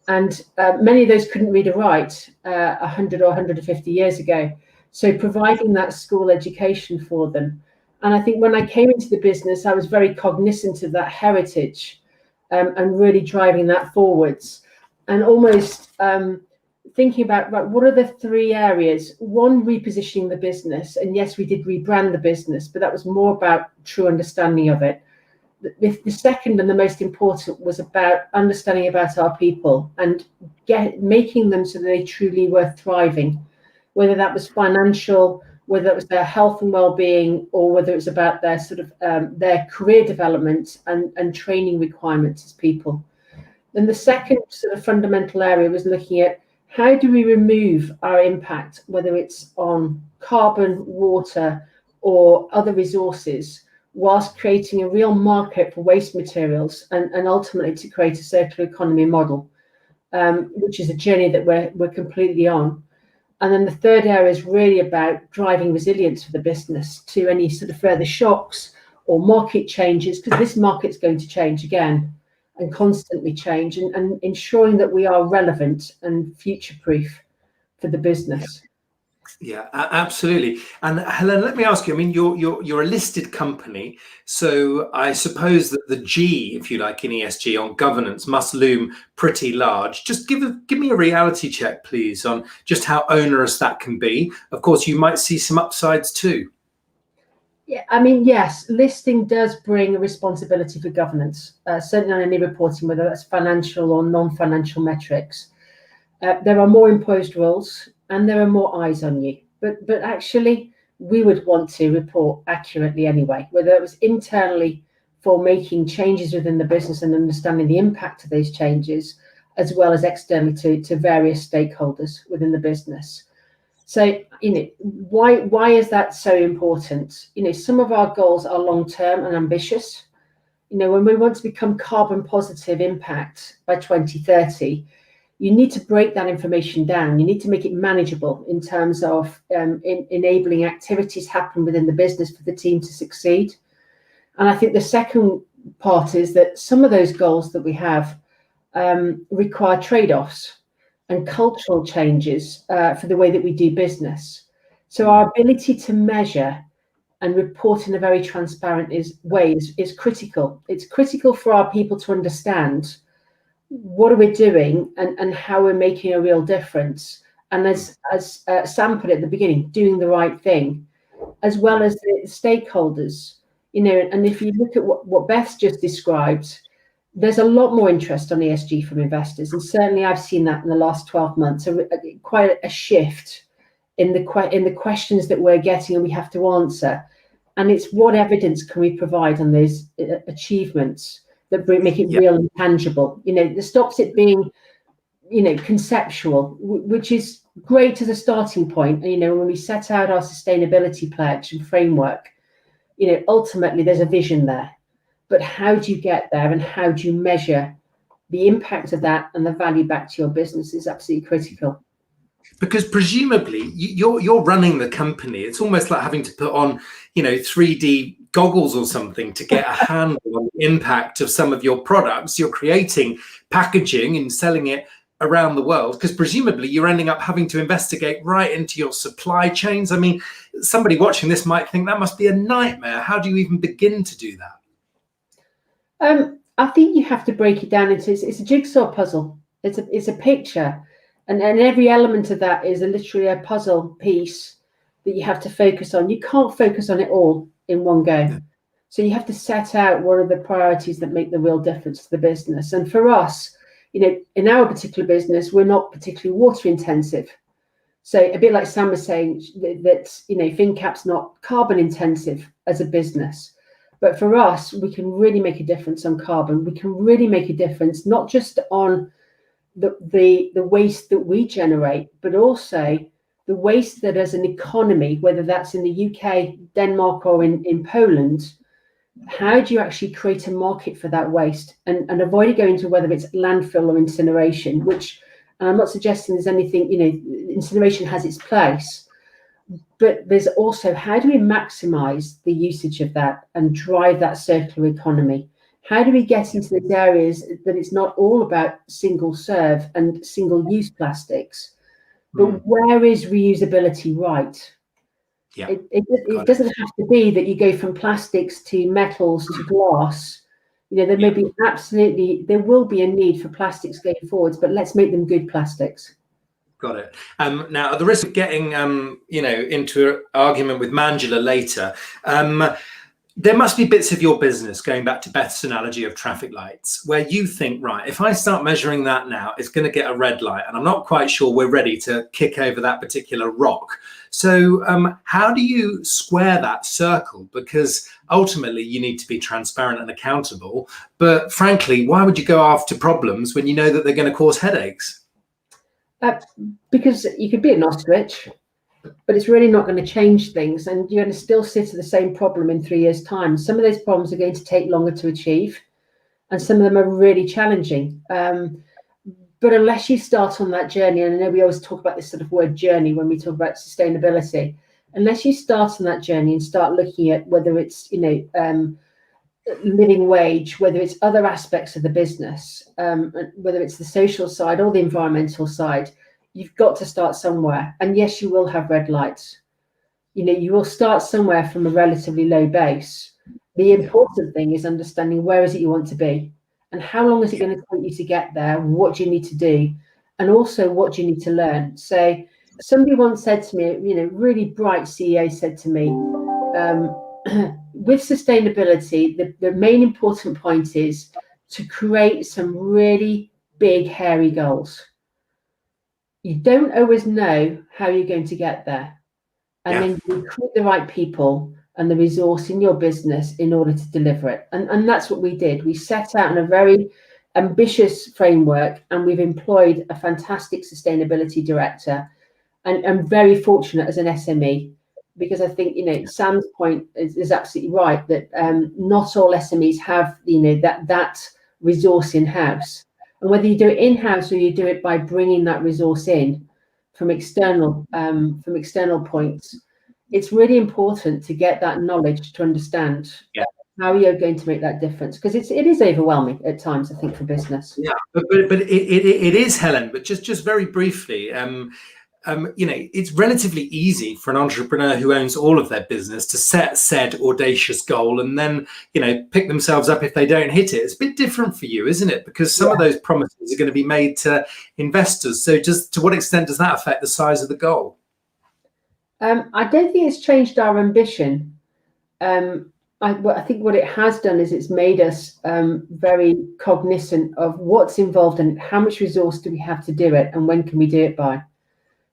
And many of those couldn't read or write 100 or 150 years ago. So providing that school education for them. And I think when I came into the business, I was very cognizant of that heritage and really driving that forwards. And almost thinking about what are the 3 areas. One, repositioning the business. And yes, we did rebrand the business, but that was more about true understanding of it. The second and the most important was about understanding about our people and making them so that they truly were thriving, whether that was financial, whether it was their health and well-being, or whether it was about their sort of their career development and training requirements as people. Then the second sort of fundamental area was looking at how do we remove our impact, whether it's on carbon, water, or other resources, whilst creating a real market for waste materials and ultimately to create a circular economy model, which is a journey that we're completely on. And then the third area is really about driving resilience for the business to any sort of further shocks or market changes, because this market's going to change again and constantly change, and ensuring that we are relevant and future-proof for the business. Yeah, absolutely. And Helen, let me ask you, I mean, you're a listed company, so I suppose that the G, if you like, in ESG on governance must loom pretty large. Just give me a reality check, please, on just how onerous that can be. Of course, you might see some upsides too. Yeah, I mean, yes, listing does bring a responsibility for governance, certainly on any reporting, whether that's financial or non-financial metrics. There are more imposed rules and there are more eyes on you. But actually, we would want to report accurately anyway, whether it was internally for making changes within the business and understanding the impact of those changes, as well as externally to various stakeholders within the business. So, why is that so important? Some of our goals are long-term and ambitious. When we want to become carbon positive impact by 2030, you need to break that information down. You need to make it manageable in terms of enabling activities happen within the business for the team to succeed. And I think the second part is that some of those goals that we have require trade-offs and cultural changes for the way that we do business. So our ability to measure and report in a very transparent way is critical. It's critical for our people to understand what are we doing and how we're making a real difference. And as Sam put it at the beginning, doing the right thing, as well as the stakeholders. And if you look at what Beth's just described, there's a lot more interest on ESG from investors. And certainly I've seen that in the last 12 months, quite a shift in the questions that we're getting and we have to answer. And it's what evidence can we provide on those achievements that make it real and tangible. That stops it being, conceptual, which is great as a starting point. When we set out our sustainability pledge and framework, ultimately there's a vision there. But how do you get there and how do you measure the impact of that and the value back to your business is absolutely critical. Because presumably you're running the company. It's almost like having to put on, 3D goggles or something to get a handle on the impact of some of your products. You're creating packaging and selling it around the world, because presumably you're ending up having to investigate right into your supply chains. I mean, somebody watching this might think that must be a nightmare. How do you even begin to do that? I think you have to break it down into it's a jigsaw puzzle. It's a picture. And every element of that is literally a puzzle piece that you have to focus on. You can't focus on it all in one go. Yeah. So you have to set out what are the priorities that make the real difference to the business. And for us, in our particular business, we're not particularly water intensive. So a bit like Sam was saying, that finnCap's not carbon intensive as a business. But for us, we can really make a difference on carbon. We can really make a difference, not just on the waste that we generate, but also the waste that as an economy, whether that's in the UK, Denmark, or in Poland, how do you actually create a market for that waste and avoid it going to whether it's landfill or incineration, which I'm not suggesting there's anything, incineration has its place, but there's also how do we maximize the usage of that and drive that circular economy? How do we get into those areas that it's not all about single serve and single use plastics, but where is reusability right? Yeah. It doesn't have to be that you go from plastics to metals to glass. There may be there will be a need for plastics going forwards, but let's make them good plastics. Got it. Now, at the risk of getting, into an argument with Manjula later, there must be bits of your business, going back to Beth's analogy of traffic lights, where you think, right, if I start measuring that now, it's going to get a red light, and I'm not quite sure we're ready to kick over that particular rock. So how do you square that circle? Because ultimately you need to be transparent and accountable. But frankly, why would you go after problems when you know that they're going to cause headaches? Because you could be an ostrich, but it's really not going to change things, and you're going to still sit at the same problem in 3 years' time. Some of those problems are going to take longer to achieve, and some of them are really challenging. But unless you start on that journey, and I know we always talk about this sort of word journey when we talk about sustainability, unless you start on that journey and start looking at whether it's, living wage, whether it's other aspects of the business, whether it's the social side or the environmental side, you've got to start somewhere. And yes, you will have red lights. You will start somewhere from a relatively low base. The important thing is understanding where is it you want to be and how long is it going to take you to get there? What do you need to do? And also, what do you need to learn? So somebody once said to me, really bright CEO said to me, with sustainability, the main important point is to create some really big, hairy goals. you don't always know how you're going to get there. And then you recruit the right people and the resource in your business in order to deliver it. And that's what we did. We set out in a very ambitious framework, and we've employed a fantastic sustainability director. And I'm very fortunate as an SME, because I think, you know, Sam's point is absolutely right, that not all SMEs have, you know, that resource in-house. And whether you do it in-house or you do it by bringing that resource in from external points, it's really important to get that knowledge to understand how you're going to make that difference, because it is overwhelming at times, I think, for business. Yeah, but it is, Helen. But just very briefly, you know, it's relatively easy for an entrepreneur who owns all of their business to set said audacious goal and then, you know, pick themselves up if they don't hit it. It's a bit different for you, isn't it? Because some of those promises are going to be made to investors. So to what extent does that affect the size of the goal? I don't think it's changed our ambition. I think what it has done is it's made us very cognizant of what's involved and how much resource do we have to do it and when can we do it by.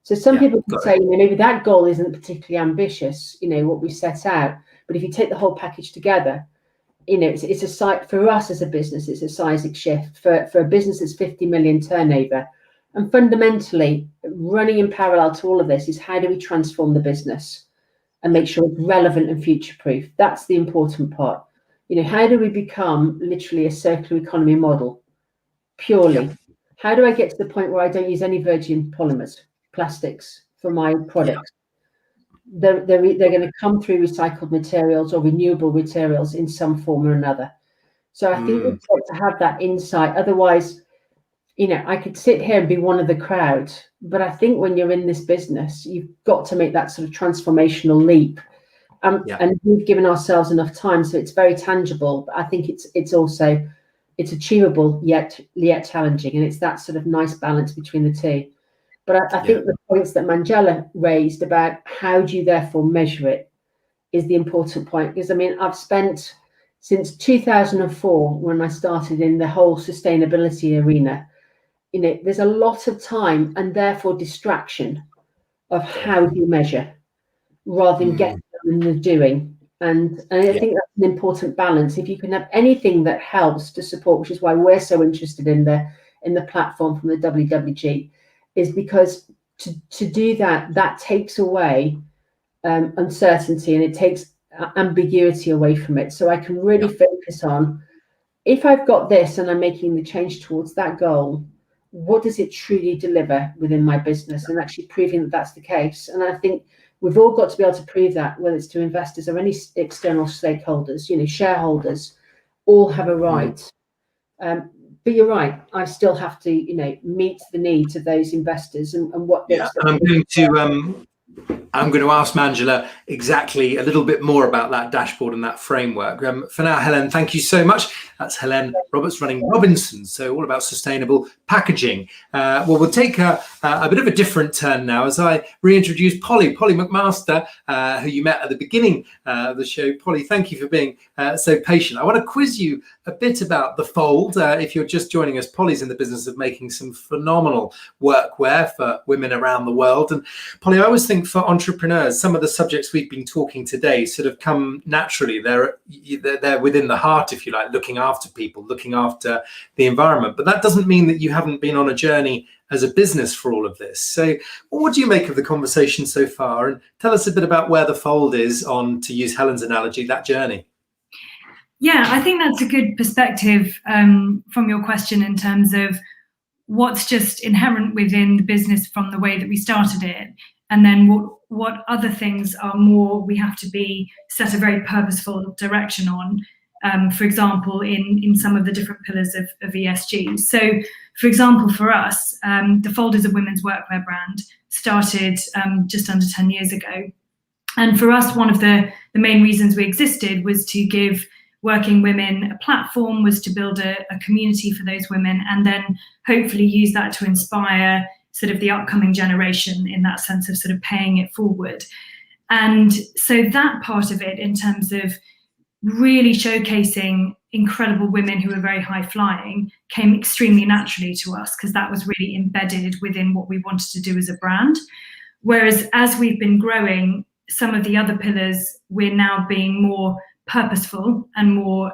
So some people can say, you know, maybe that goal isn't particularly ambitious, you know, what we set out. But if you take the whole package together, you know, it's a site for us as a business, it's a seismic shift for a business that's 50 million turnover. And fundamentally, running in parallel to all of this is how do we transform the business and make sure it's relevant and future-proof. That's the important part. You know, how do we become literally a circular economy model purely? How do I get to the point where I don't use any virgin polymers, plastics for my products? They're going to come through recycled materials or renewable materials in some form or another. So I think we've got to have that insight. Otherwise, you know, I could sit here and be one of the crowd, but I think when you're in this business, you've got to make that sort of transformational leap. And we've given ourselves enough time, so it's very tangible. But I think it's also achievable yet challenging, and it's that sort of nice balance between the two. But I think the points that Manjula raised about how do you therefore measure it is the important point. Because I mean, I've spent since 2004 when I started in the whole sustainability arena. You know, there's a lot of time and therefore distraction of how you measure rather than get in the doing. And I think that's an important balance. If you can have anything that helps to support, which is why we're so interested in the platform from the WWG, is because to do that takes away uncertainty and it takes ambiguity away from it. So I can really focus on, if I've got this and I'm making the change towards that goal, what does it truly deliver within my business, and actually proving that that's the case. And I think we've all got to be able to prove that, whether it's to investors or any external stakeholders, you know, shareholders, all have a right. But you're right, I still have to, you know, meet the needs of those investors and what they expect. And I'm going to ask Manjula exactly a little bit more about that dashboard and that framework. For now, Helen, thank you so much. That's Helen Roberts running Robinsons, so all about sustainable packaging. Well, we'll take a bit of a different turn now as I reintroduce Polly McMaster, who you met at the beginning of the show. Polly, thank you for being so patient. I want to quiz you a bit about The Fold. If you're just joining us, Polly's in the business of making some phenomenal workwear for women around the world. And Polly, I always think for entrepreneurs, some of the subjects we've been talking today sort of come naturally. They're within the heart, if you like, looking after people, looking after the environment. But that doesn't mean that you haven't been on a journey as a business for all of this. So what do you make of the conversation so far? And tell us a bit about where The Fold is on, to use Helen's analogy, that journey. Yeah, I think that's a good perspective from your question in terms of what's just inherent within the business from the way that we started it, and then what other things are more we have to be set a very purposeful direction on, for example, in some of the different pillars of ESG. So, for example, for us, The Fold is a women's workwear brand, started just under 10 years ago. And for us, one of the main reasons we existed was to give working women a platform, was to build a community for those women, and then hopefully use that to inspire sort of the upcoming generation in that sense of sort of paying it forward. And so that part of it, in terms of really showcasing, incredible women who are very high flying came extremely naturally to us, because that was really embedded within what we wanted to do as a brand. Whereas as we've been growing, some of the other pillars, we're now being more purposeful and more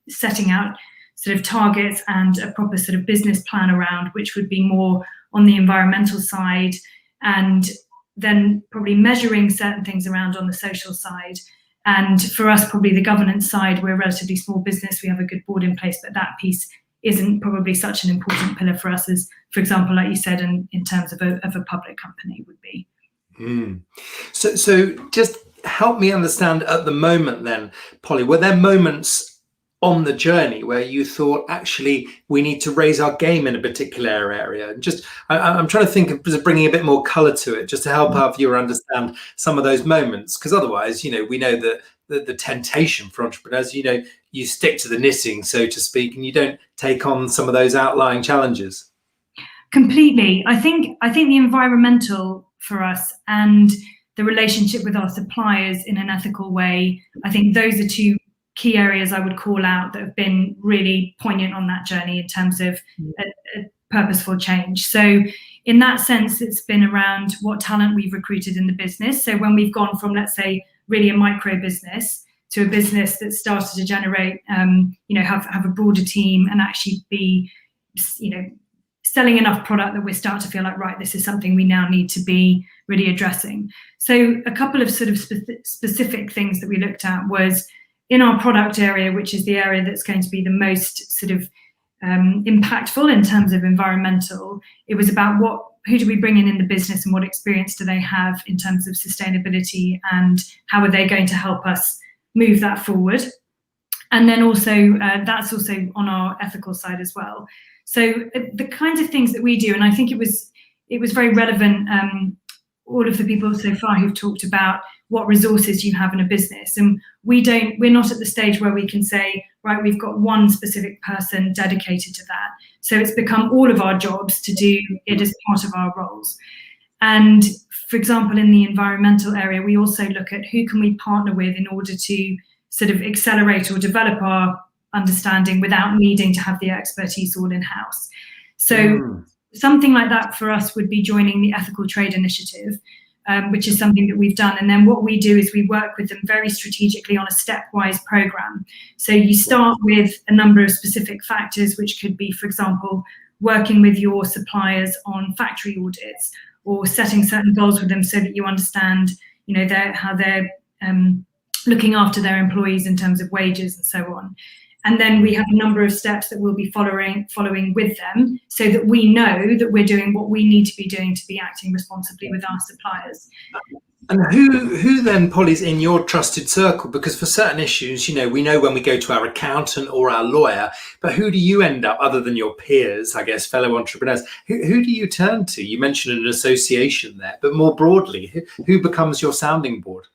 setting out sort of targets and a proper sort of business plan around, which would be more on the environmental side, and then probably measuring certain things around on the social side. And for us, probably the governance side, we're a relatively small business, we have a good board in place, but that piece isn't probably such an important pillar for us as, for example, like you said, in terms of a public company would be. So just help me understand at the moment then, Polly, were there moments on the journey where you thought, actually, we need to raise our game in a particular area? And just, I'm trying to think of bringing a bit more colour to it, just to help our viewer understand some of those moments, because otherwise, we know that the temptation for entrepreneurs, you stick to the knitting, so to speak, and you don't take on some of those outlying challenges. Completely. I think the environmental for us and the relationship with our suppliers in an ethical way, I think those are two key areas I would call out that have been really poignant on that journey in terms of a purposeful change. So in that sense, it's been around what talent we've recruited in the business. So when we've gone from, let's say, really a micro business to a business that started to generate, have a broader team and actually be, selling enough product that we start to feel like, right, this is something we now need to be really addressing. So a couple of sort of specific things that we looked at was in our product area, which is the area that's going to be the most sort of impactful in terms of environmental. It was about who do we bring in the business and what experience do they have in terms of sustainability, and how are they going to help us move that forward. And then also that's also on our ethical side as well. So the kinds of things that we do, and I think it was very relevant, all of the people so far who've talked about what resources you have in a business. And we're not at the stage where we can say, right, we've got one specific person dedicated to that. So it's become all of our jobs to do it as part of our roles. And for example, in the environmental area, we also look at who can we partner with in order to sort of accelerate or develop our understanding without needing to have the expertise all in-house. So something like that for us would be joining the Ethical Trade Initiative, which is something that we've done. And then what we do is we work with them very strategically on a stepwise program. So you start with a number of specific factors, which could be, for example, working with your suppliers on factory audits, or setting certain goals with them so that you understand, how they're looking after their employees in terms of wages and so on. And then we have a number of steps that we'll be following with them, so that we know that we're doing what we need to be doing to be acting responsibly with our suppliers. And who then, Polly's in your trusted circle? Because for certain issues, we know when we go to our accountant or our lawyer, but who do you end up, other than your peers, I guess, fellow entrepreneurs, who do you turn to? You mentioned an association there, but more broadly, who becomes your sounding board?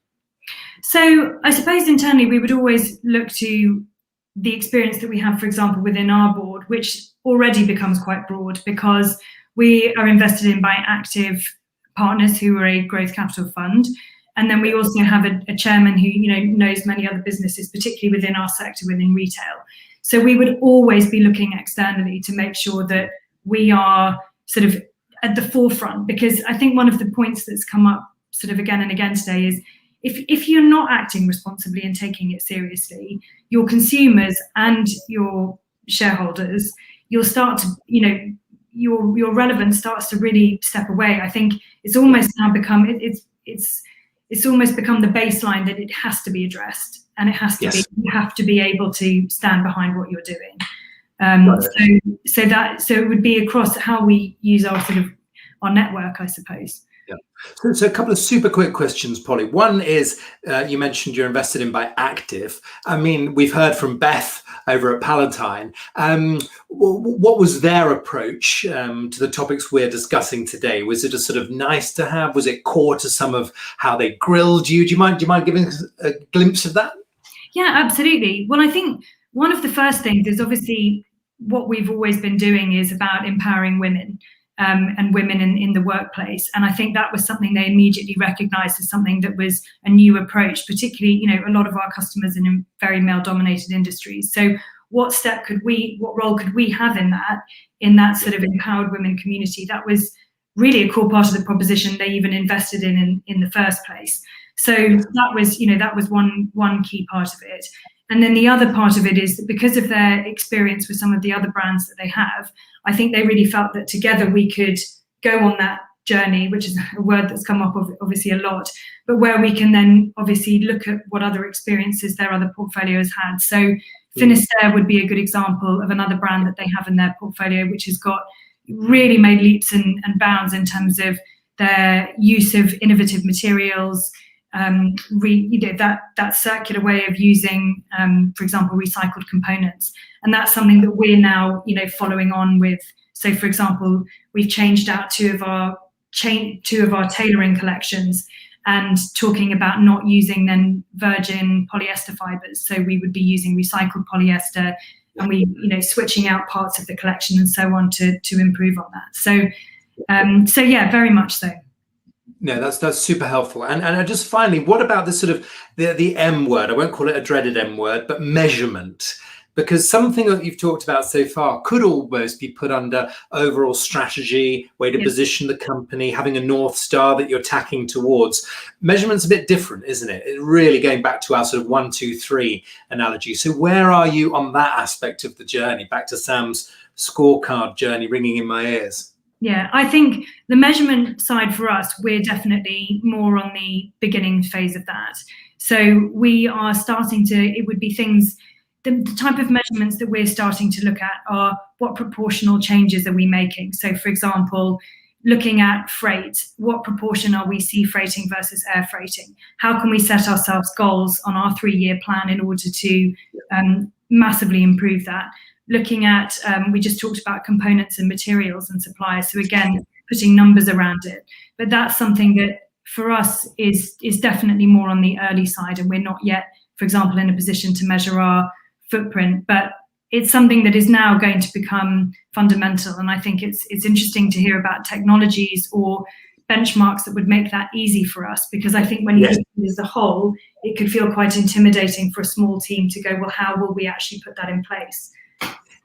So I suppose internally we would always look to the experience that we have, for example, within our board, which already becomes quite broad because we are invested in by active partners who are a growth capital fund. And then we also have a chairman who, knows many other businesses, particularly within our sector, within retail. So we would always be looking externally to make sure that we are sort of at the forefront, because I think one of the points that's come up sort of again and again today is, if you're not acting responsibly and taking it seriously, your consumers and your shareholders, you'll start to, your relevance starts to really step away. I think it's almost now become it's almost become the baseline that it has to be addressed, and it has to be, you have to be able to stand behind what you're doing. So it would be across how we use our our network, I suppose. So a couple of super quick questions, Polly. One is, you mentioned you're invested in by active. I mean, we've heard from Beth over at Palatine. What was their approach to the topics we're discussing today? Was it a sort of nice to have? Was it core to some of how they grilled you? Do you mind giving us a glimpse of that? Yeah, absolutely. Well, I think one of the first things is obviously what we've always been doing is about empowering women. And women in the workplace. And I think that was something they immediately recognised as something that was a new approach, particularly, a lot of our customers in very male-dominated industries. So what role could we have in that sort of empowered women community? That was really a core part of the proposition they even invested in the first place. So that was one key part of it. And then the other part of it is that because of their experience with some of the other brands that they have, I think they really felt that together we could go on that journey, which is a word that's come up obviously a lot, but where we can then obviously look at what other experiences their other portfolios had. So Finisterre would be a good example of another brand that they have in their portfolio, which has got really made leaps and bounds in terms of their use of innovative materials, that circular way of using, for example, recycled components. And that's something that we're now, following on with. So, for example, we've changed out two of our tailoring collections and talking about not using then virgin polyester fibers. So we would be using recycled polyester, and we, switching out parts of the collection and so on to improve on that. So yeah, very much so. No, that's super helpful. And just finally, what about the sort of the M word? I won't call it a dreaded M word, but measurement. Because something that you've talked about so far could almost be put under overall strategy, way to position the company, having a North Star that you're tacking towards. Measurement's a bit different, isn't it? It's really going back to our sort of 1, 2, 3 analogy. So where are you on that aspect of the journey? Back to Sam's scorecard journey ringing in my ears. Yeah, I think the measurement side for us, we're definitely more on the beginning phase of that. So we are starting to, it would be things, the type of measurements that we're starting to look at are what proportional changes are we making? So, for example, looking at freight, what proportion are we sea freighting versus air freighting? How can we set ourselves goals on our 3-year plan in order to massively improve that? Looking at, we just talked about components and materials and suppliers. So again, putting numbers around it. But that's something that for us is definitely more on the early side, and we're not yet, for example, in a position to measure our footprint, but it's something that is now going to become fundamental. And I think it's interesting to hear about technologies or benchmarks that would make that easy for us, because I think when you look at it as a whole, it could feel quite intimidating for a small team to go, well, how will we actually put that in place?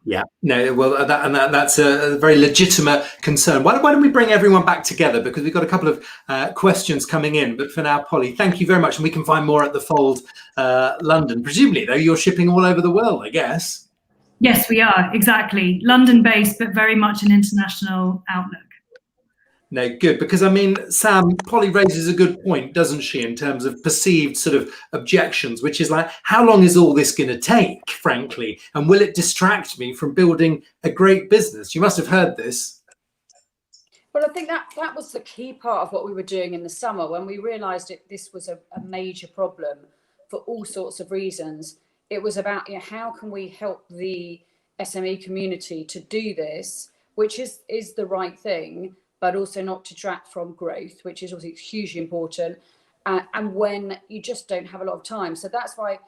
Yeah, no, well, that's a very legitimate concern. Why don't we bring everyone back together, because we've got a couple of questions coming in. But for now, Polly, thank you very much. And we can find more at the Fold London. Presumably, though, you're shipping all over the world, I guess. Yes, we are. Exactly. London-based, but very much an international outlook. No, good, because I mean, Sam, Polly raises a good point, doesn't she, in terms of perceived sort of objections, which is like, how long is all this going to take, frankly? And will it distract me from building a great business? You must have heard this. Well, I think that was the key part of what we were doing in the summer when we realised this was a major problem for all sorts of reasons. It was about, how can we help the SME community to do this, which is the right thing, but also not to detract from growth, which is obviously hugely important, and when you just don't have a lot of time. So that's why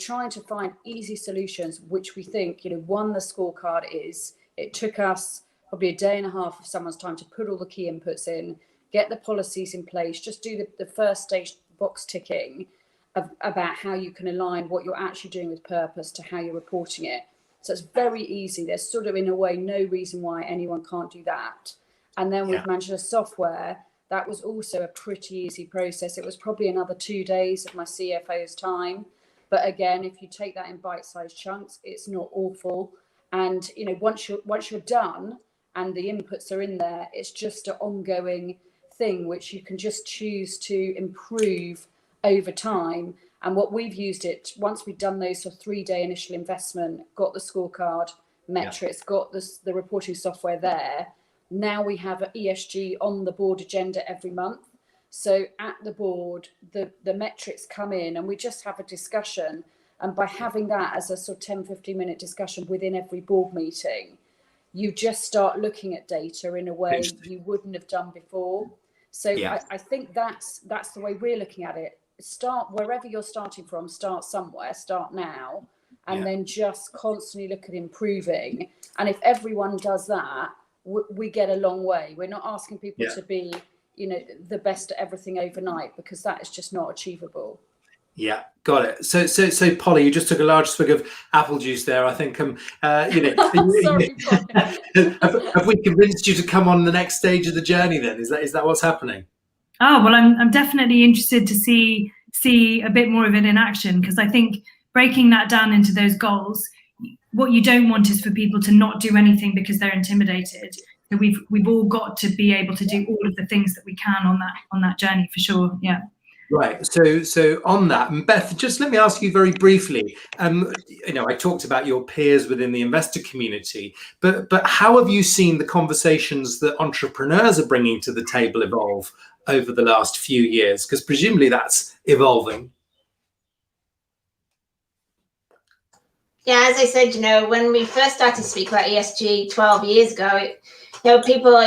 trying to find easy solutions, which we think, one, the scorecard is, it took us probably a day and a half of someone's time to put all the key inputs in, get the policies in place, just do the first stage box ticking about how you can align what you're actually doing with purpose to how you're reporting it. So it's very easy. There's sort of, in a way, no reason why anyone can't do that. And then with Manchester Software, that was also a pretty easy process. It was probably another 2 days of my CFO's time. But again, if you take that in bite-sized chunks, it's not awful. And once you're done and the inputs are in there, it's just an ongoing thing which you can just choose to improve over time. And what we've used it, once we've done those 3-day initial investment, got the scorecard metrics, got the reporting software there. Now we have an ESG on the board agenda every month. So at the board, the metrics come in and we just have a discussion. And by having that as a sort of 10, 15-minute discussion within every board meeting, you just start looking at data in a way you wouldn't have done before. So I think that's the way we're looking at it. Start wherever you're starting from, start somewhere, start now, and then just constantly look at improving. And if everyone does that, we get a long way. We're not asking people to be, the best at everything overnight, because that is just not achievable. Yeah, got it. So Polly, you just took a large swig of apple juice there. I think Sorry, Polly. have we convinced you to come on the next stage of the journey then? Is that what's happening? Oh, well, I'm definitely interested to see a bit more of it in action, because I think breaking that down into those goals, what you don't want is for people to not do anything because they're intimidated. So we've all got to be able to do all of the things that we can on that journey, for sure. Yeah. Right. So on that, and Beth, just let me ask you very briefly. I talked about your peers within the investor community, but how have you seen the conversations that entrepreneurs are bringing to the table evolve over the last few years? Because presumably that's evolving. Yeah, as I said, when we first started to speak about ESG 12 years ago, it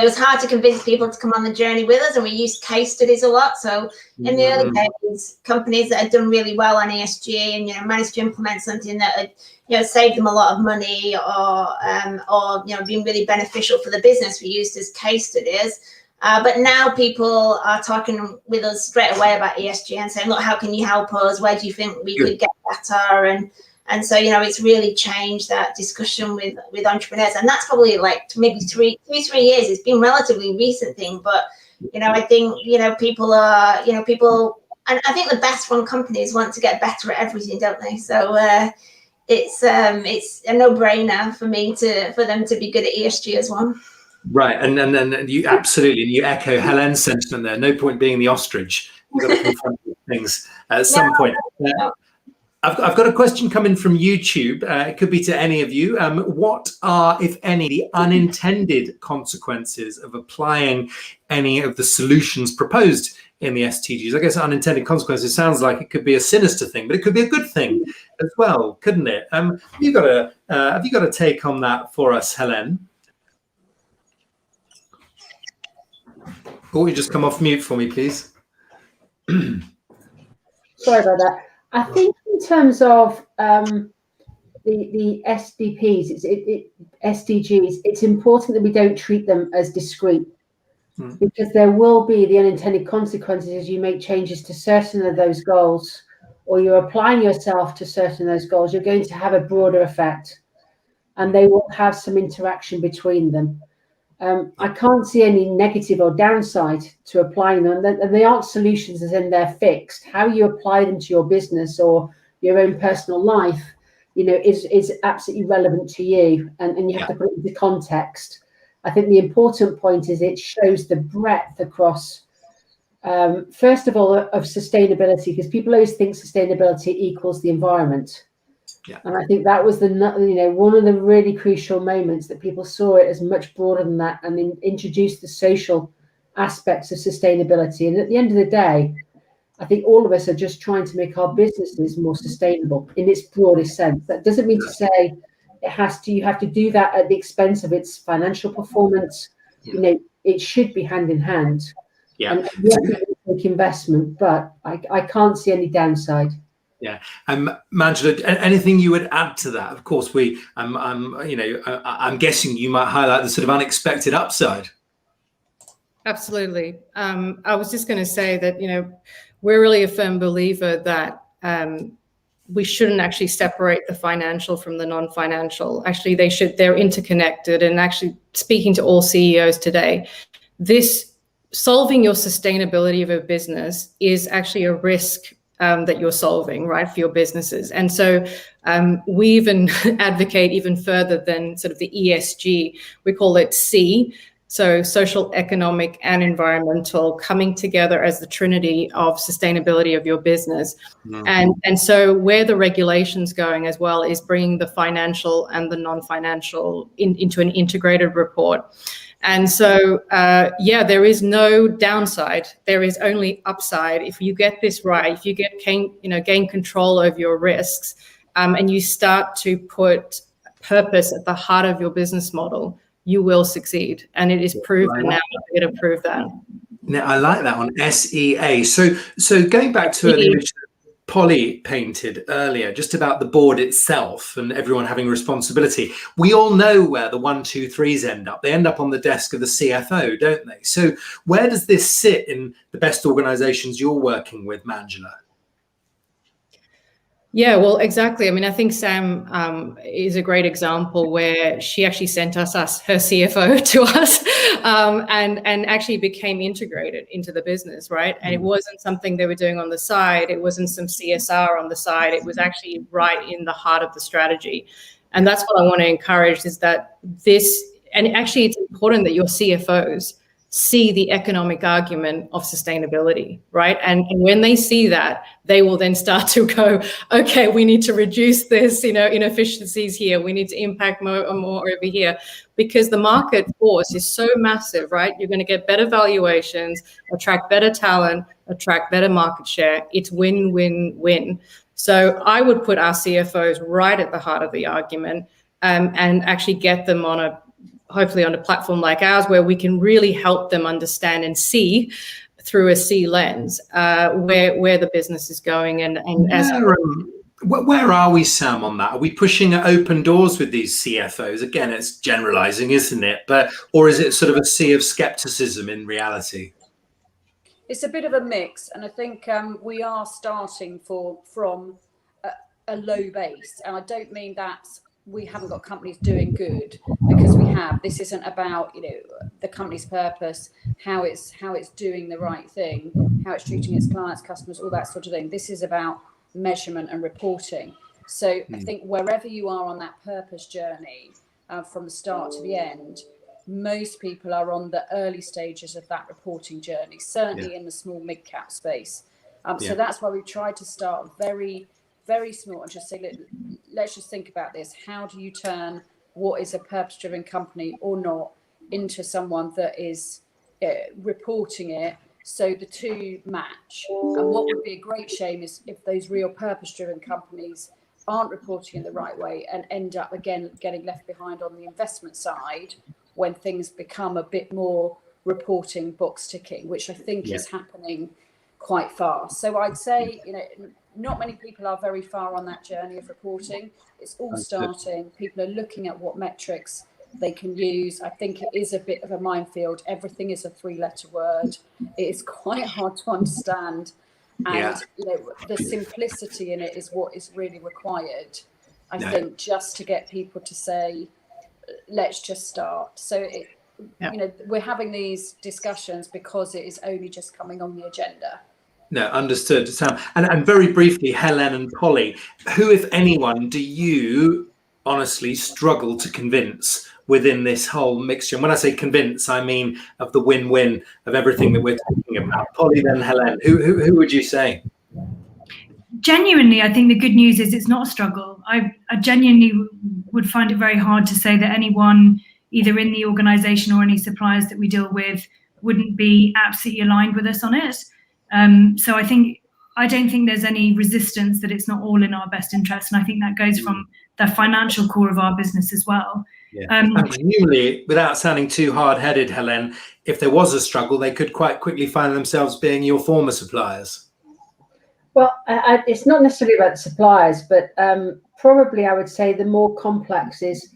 was hard to convince people to come on the journey with us, and we used case studies a lot. So in the early days, companies that had done really well on ESG and managed to implement something that had saved them a lot of money or been really beneficial for the business, we used as case studies. But now people are talking with us straight away about ESG and saying, look, how can you help us? Where do you think we could get better? And so, it's really changed that discussion with entrepreneurs. And that's probably like maybe 3 years. It's been a relatively recent thing. But, I think, people are, people, and I think the best run companies want to get better at everything, don't they? So it's a no-brainer for them to be good at ESG as well. Right. And then you absolutely, echo Helen's sentiment there. No point being the ostrich. You've got to confront things at some point. I've got a question coming from YouTube. It could be to any of you. What are, if any, the unintended consequences of applying any of the solutions proposed in the SDGs? I guess unintended consequences sounds like it could be a sinister thing, but it could be a good thing as well, couldn't it? Have you got a take on that for us, Helen? Oh, you just come off mute for me, please. Sorry about that. I think in terms of the SDGs, it's important that we don't treat them as discrete, because there will be the unintended consequences as you make changes to certain of those goals, or you're applying yourself to certain of those goals. You're going to have a broader effect, and they will have some interaction between them. I can't see any negative or downside to applying them, and they aren't solutions as in they're fixed. How you apply them to your business or your own personal life, is absolutely relevant to you, and you have to put it into context. I think the important point is it shows the breadth across, first of all, of sustainability, because people always think sustainability equals the environment. Yeah. And I think that was one of the really crucial moments that people saw it as much broader than that, and then introduced the social aspects of sustainability. And at the end of the day, I think all of us are just trying to make our businesses more sustainable in its broadest sense. That doesn't mean to say you have to do that at the expense of its financial performance. Yeah. It should be hand in hand. Yeah. And yes, it will take investment, but I can't see any downside. Yeah, Manjula, anything you would add to that? Of course, I'm guessing you might highlight the sort of unexpected upside. Absolutely. I was just going to say that we're really a firm believer that we shouldn't actually separate the financial from the non-financial. Actually, they're interconnected. And actually, speaking to all CEOs today, this solving your sustainability of a business is actually a risk that you're solving, right, for your businesses. And so we even advocate even further than sort of the ESG. We call it C, so social, economic, and environmental, coming together as the trinity of sustainability of your business. Mm-hmm. And so where the regulation's going as well is bringing the financial and the non-financial into an integrated report. And so, there is no downside. There is only upside. If you get this right, if you gain control over your risks, and you start to put purpose at the heart of your business model, you will succeed. And it is proven now. We're going to prove that. Now, I like that one, SEA. So going back to an image that Polly painted earlier, just about the board itself and everyone having responsibility. We all know where the 1, 2, 3s end up. They end up on the desk of the CFO, don't they? So where does this sit in the best organizations you're working with, Manjula? Yeah, well, exactly. I mean, I think Sam is a great example where she actually sent us her CFO to us, and actually became integrated into the business, right? And it wasn't something they were doing on the side. It wasn't some CSR on the side. It was actually right in the heart of the strategy. And that's what I want to encourage, is that and actually it's important that your CFOs see the economic argument of sustainability, right? And when they see that, they will then start to go, okay, we need to reduce this, inefficiencies here. We need to impact more over here, because the market force is so massive, right? You're going to get better valuations, attract better talent, attract better market share. It's win, win, win. So I would put our CFOs right at the heart of the argument, and actually get them hopefully on a platform like ours, where we can really help them understand and see through a C lens where the business is going. Where are we, Sam, on that? Are we pushing at open doors with these CFOs? Again, it's generalizing, isn't it? Or is it sort of a sea of skepticism in reality? It's a bit of a mix, and I think we are starting from a low base, and I don't mean that we haven't got companies doing good, because we have. This isn't about the company's purpose, how it's doing the right thing, how it's treating its clients, customers, all that sort of thing. This is about measurement and reporting. So I think wherever you are on that purpose journey, from the start to the end, most people are on the early stages of that reporting journey, certainly in the small mid-cap space. So that's why we've tried to start very, very small and just say, look, let's just think about this. How do you turn what is a purpose-driven company or not into someone that is reporting it so the two match? And what would be a great shame is if those real purpose-driven companies aren't reporting in the right way and end up, again, getting left behind on the investment side when things become a bit more reporting, box ticking, which I think is happening quite fast. So I'd say, not many people are very far on that journey of reporting. It's all starting. People are looking at what metrics they can use. I think it is a bit of a minefield. Everything is a 3-letter word. It is quite hard to understand. And, the simplicity in it is what is really required, I think, just to get people to say, let's just start. So, we're having these discussions because it is only just coming on the agenda. No, understood, Sam. And very briefly, Helen and Polly, who, if anyone, do you honestly struggle to convince within this whole mixture? And when I say convince, I mean of the win-win of everything that we're talking about. Polly, then Helen, who would you say? Genuinely, I think the good news is it's not a struggle. I genuinely would find it very hard to say that anyone, either in the organisation or any suppliers that we deal with, wouldn't be absolutely aligned with us on it. So I don't think there's any resistance that it's not all in our best interest, and I think that goes from the financial core of our business as well. And presumably, without sounding too hard-headed, Helen, if there was a struggle, they could quite quickly find themselves being your former suppliers. Well, it's not necessarily about the suppliers, but probably I would say the more complex is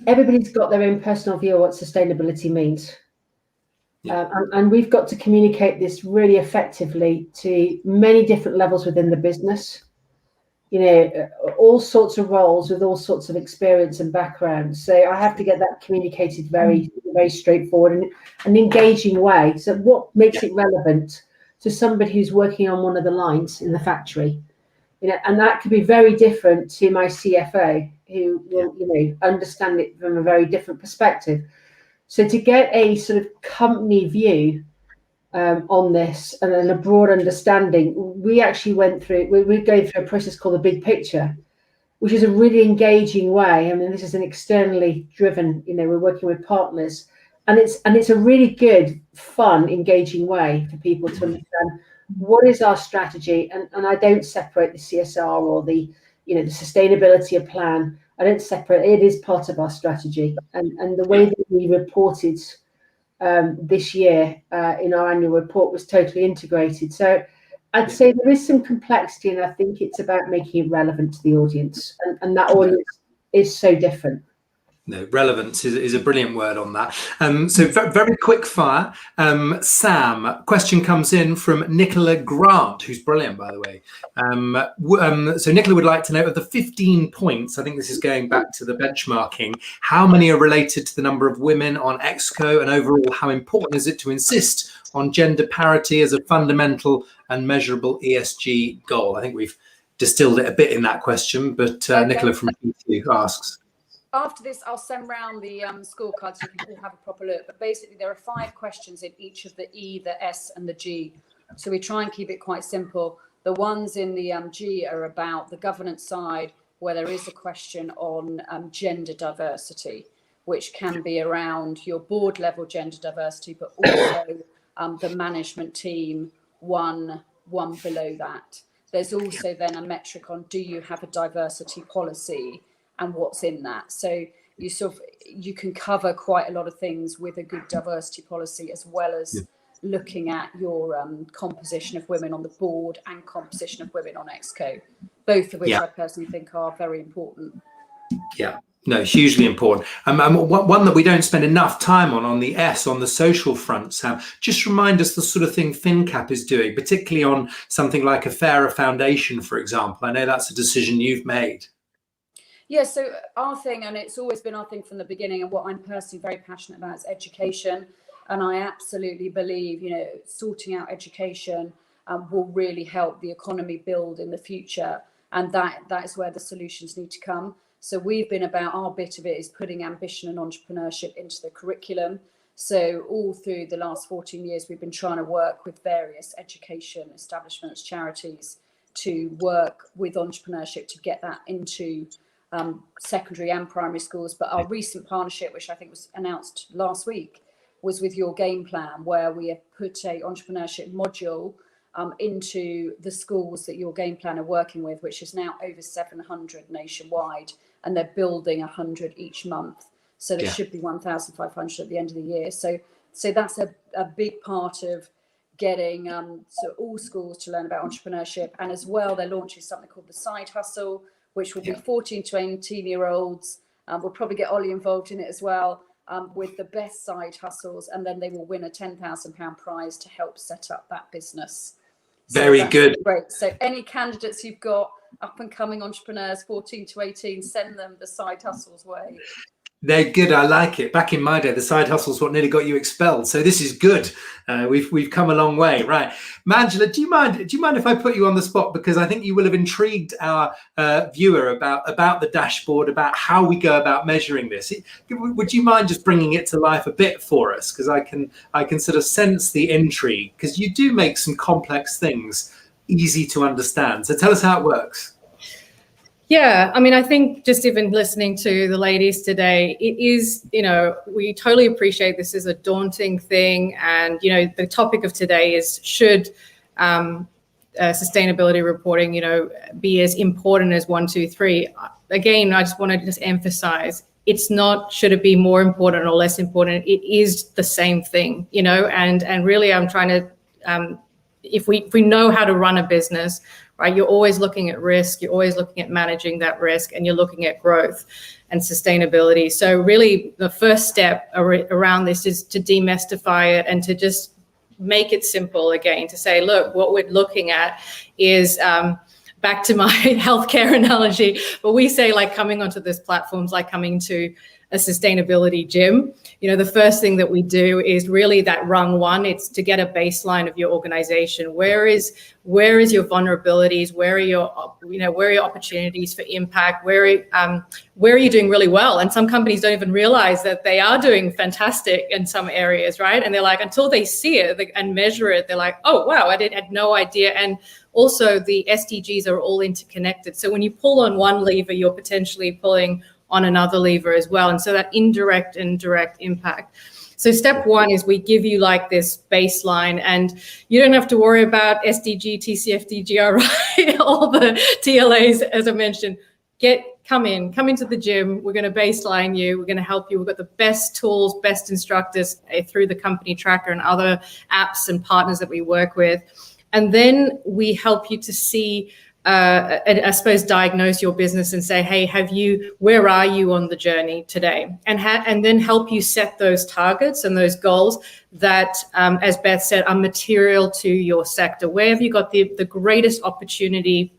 everybody's got their own personal view of what sustainability means. And we've got to communicate this really effectively to many different levels within the business. All sorts of roles with all sorts of experience and background. So I have to get that communicated very, very straightforward and an engaging way. So what makes it relevant to somebody who's working on one of the lines in the factory? And that could be very different to my CFO, who will, understand it from a very different perspective. So to get a sort of company view on this and a broad understanding, we actually went through, we're going through a process called the big picture, which is a really engaging way. I mean, this is an externally driven, we're working with partners, and it's a really good, fun, engaging way for people to understand what is our strategy. And I don't separate the CSR or the sustainability plan. I don't separate it. It is part of our strategy, and the way that we reported this year in our annual report was totally integrated. So I'd say there is some complexity, and I think it's about making it relevant to the audience, and that audience is so different. No, relevance is a brilliant word on that. So very quick fire. Sam, question comes in from Nicola Grant, who's brilliant, by the way. So Nicola would like to know, of the 15 points, I think this is going back to the benchmarking, how many are related to the number of women on Exco, and overall, how important is it to insist on gender parity as a fundamental and measurable ESG goal? I think we've distilled it a bit in that question, but Nicola from PQ asks. After this, I'll send round the scorecards so you can all have a proper look. But basically, there are 5 questions in each of the E, the S, and the G. So we try and keep it quite simple. The ones in the G are about the governance side, where there is a question on gender diversity, which can be around your board level gender diversity, but also the management team, one below that. There's also then a metric on, do you have a diversity policy? And what's in that. So you can cover quite a lot of things with a good diversity policy, as well as looking at your composition of women on the board and composition of women on Exco, both of which I personally think are very important. Yeah, no, hugely important. One that we don't spend enough time on the S, on the social front, Sam, just remind us the sort of thing finnCap is doing, particularly on something like a fairer foundation, for example. I know that's a decision you've made. Yeah, so our thing, and it's always been our thing from the beginning, and what I'm personally very passionate about, is education. And I absolutely believe, sorting out education will really help the economy build in the future. And that is where the solutions need to come. So we've been about, our bit of it is putting ambition and entrepreneurship into the curriculum. So all through the last 14 years, we've been trying to work with various education establishments, charities, to work with entrepreneurship to get that into secondary and primary schools. But our recent partnership, which I think was announced last week, was with Your Game Plan, where we have put a entrepreneurship module into the schools that Your Game Plan are working with, which is now over 700 nationwide, and they're building 100 each month. So there should be 1,500 at the end of the year. So that's a big part of getting all schools to learn about entrepreneurship. And as well, they're launching something called the Side Hustle, which will be 14 to 18-year-olds. We'll probably get Oli involved in it as well, with the best side hustles, and then they will win a £10,000 prize to help set up that business. Very good. Great. So any candidates you've got, up and coming entrepreneurs, 14 to 18, send them the Side Hustles way. They're good. I like it. Back in my day, the side hustle's what nearly got you expelled. So this is good. We've come a long way, right? Mangela, do you mind if I put you on the spot, because I think you will have intrigued our viewer about the dashboard, about how we go about measuring this. Would you mind just bringing it to life a bit for us? Because I can sort of sense the intrigue, because you do make some complex things easy to understand. So tell us how it works. Yeah, I mean, I think just even listening to the ladies today, it is, we totally appreciate this is a daunting thing. And, the topic of today is, should sustainability reporting, be as important as 1, 2, 3? Again, I just want to just emphasize, it's not, should it be more important or less important? It is the same thing, and really I'm trying to, if we know how to run a business, right, you're always looking at risk, you're always looking at managing that risk, and you're looking at growth and sustainability. So really the first step around this is to demystify it and to just make it simple again, to say, look, what we're looking at is, back to my healthcare analogy, but we say, like, coming onto this platform is like coming to a sustainability gym. The first thing that we do is really that rung one. It's to get a baseline of your organization. Where is your vulnerabilities? Where are your opportunities for impact? Where are you doing really well? And some companies don't even realize that they are doing fantastic in some areas, right? And they're like, until they see it and measure it, they're like, oh wow, I had no idea. And also the SDGs are all interconnected. So when you pull on one lever, you're potentially pulling on another lever as well. And so that indirect and direct impact. So step one is we give you like this baseline, and you don't have to worry about SDG, TCFD, GRI, all the TLAs, as I mentioned. Come into the gym. We're going to baseline you. We're going to help you. We've got the best tools, best instructors through the company tracker and other apps and partners that we work with. And then we help you to see I suppose, diagnose your business and say, hey, where are you on the journey today? And then help you set those targets and those goals that, as Beth said, are material to your sector. Where have you got the greatest opportunity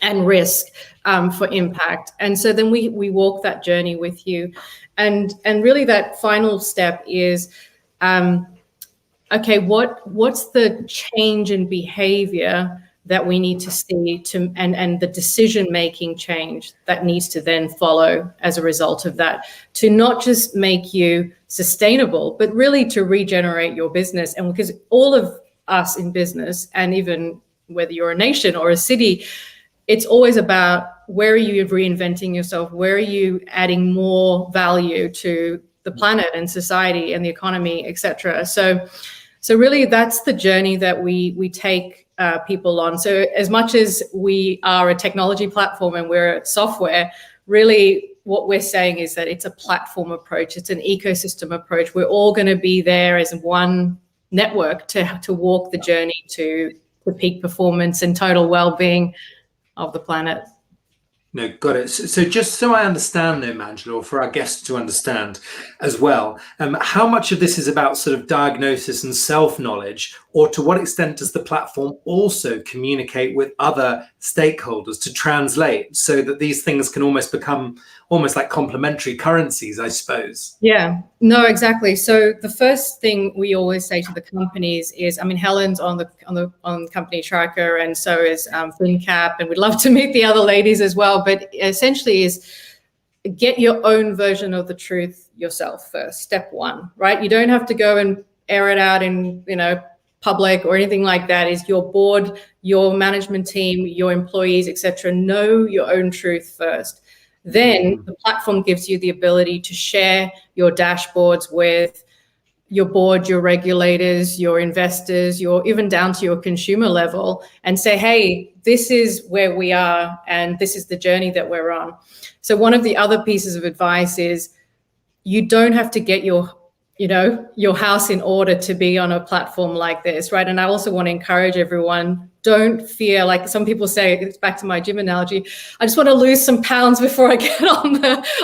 and risk for impact? And so then we walk that journey with you. And really that final step is, okay, what's the change in behavior that we need to see and the decision-making change that needs to then follow as a result of that, to not just make you sustainable, but really to regenerate your business. And because all of us in business, and even whether you're a nation or a city, it's always about where are you reinventing yourself? Where are you adding more value to the planet and society and the economy, et cetera? So really that's the journey that we take people on. So as much as we are a technology platform and we're software, really what we're saying is that it's a platform approach. It's an ecosystem approach. We're all going to be there as one network to walk the journey to peak performance and total well-being of the planet. No, got it. So just so I understand though, Manjula, or for our guests to understand as well, how much of this is about sort of diagnosis and self-knowledge, or to what extent does the platform also communicate with other stakeholders to translate so that these things can almost become almost like complementary currencies, I suppose? Yeah, no, exactly. So the first thing we always say to the companies is, I mean, Helen's on the company tracker, and so is finnCap, and we'd love to meet the other ladies as well. But essentially is get your own version of the truth yourself first. Step one, right? You don't have to go and air it out in, public or anything like that. Is your board, your management team, your employees, etc. Know your own truth first. Then the platform gives you the ability to share your dashboards with your board, your regulators, your investors, even down to your consumer level, and say, hey, this is where we are and this is the journey that we're on. So one of the other pieces of advice is you don't have to get your house in order to be on a platform like this, right? And I also want to encourage everyone, don't fear, like some people say, it's back to my gym analogy, I just want to lose some pounds before I get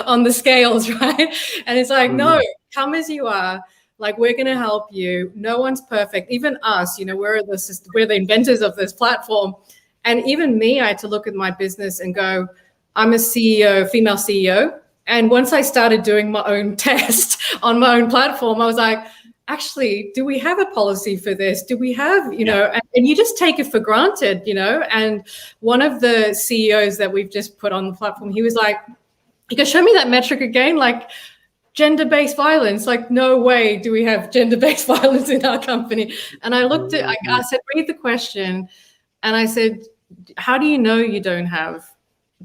on the scales, right? And it's like, no, come as you are. Like, we're going to help you. No one's perfect. Even us, we're the inventors of this platform. And even me, I had to look at my business and go, I'm a CEO, female CEO. And once I started doing my own test on my own platform, I was like, actually, do we have a policy for this? Do we have, and you just take it for granted, And one of the CEOs that we've just put on the platform, he was like, you can show me that metric again, like gender-based violence. Like, no way do we have gender-based violence in our company. And I looked at, I said, read the question. And I said, how do you know you don't have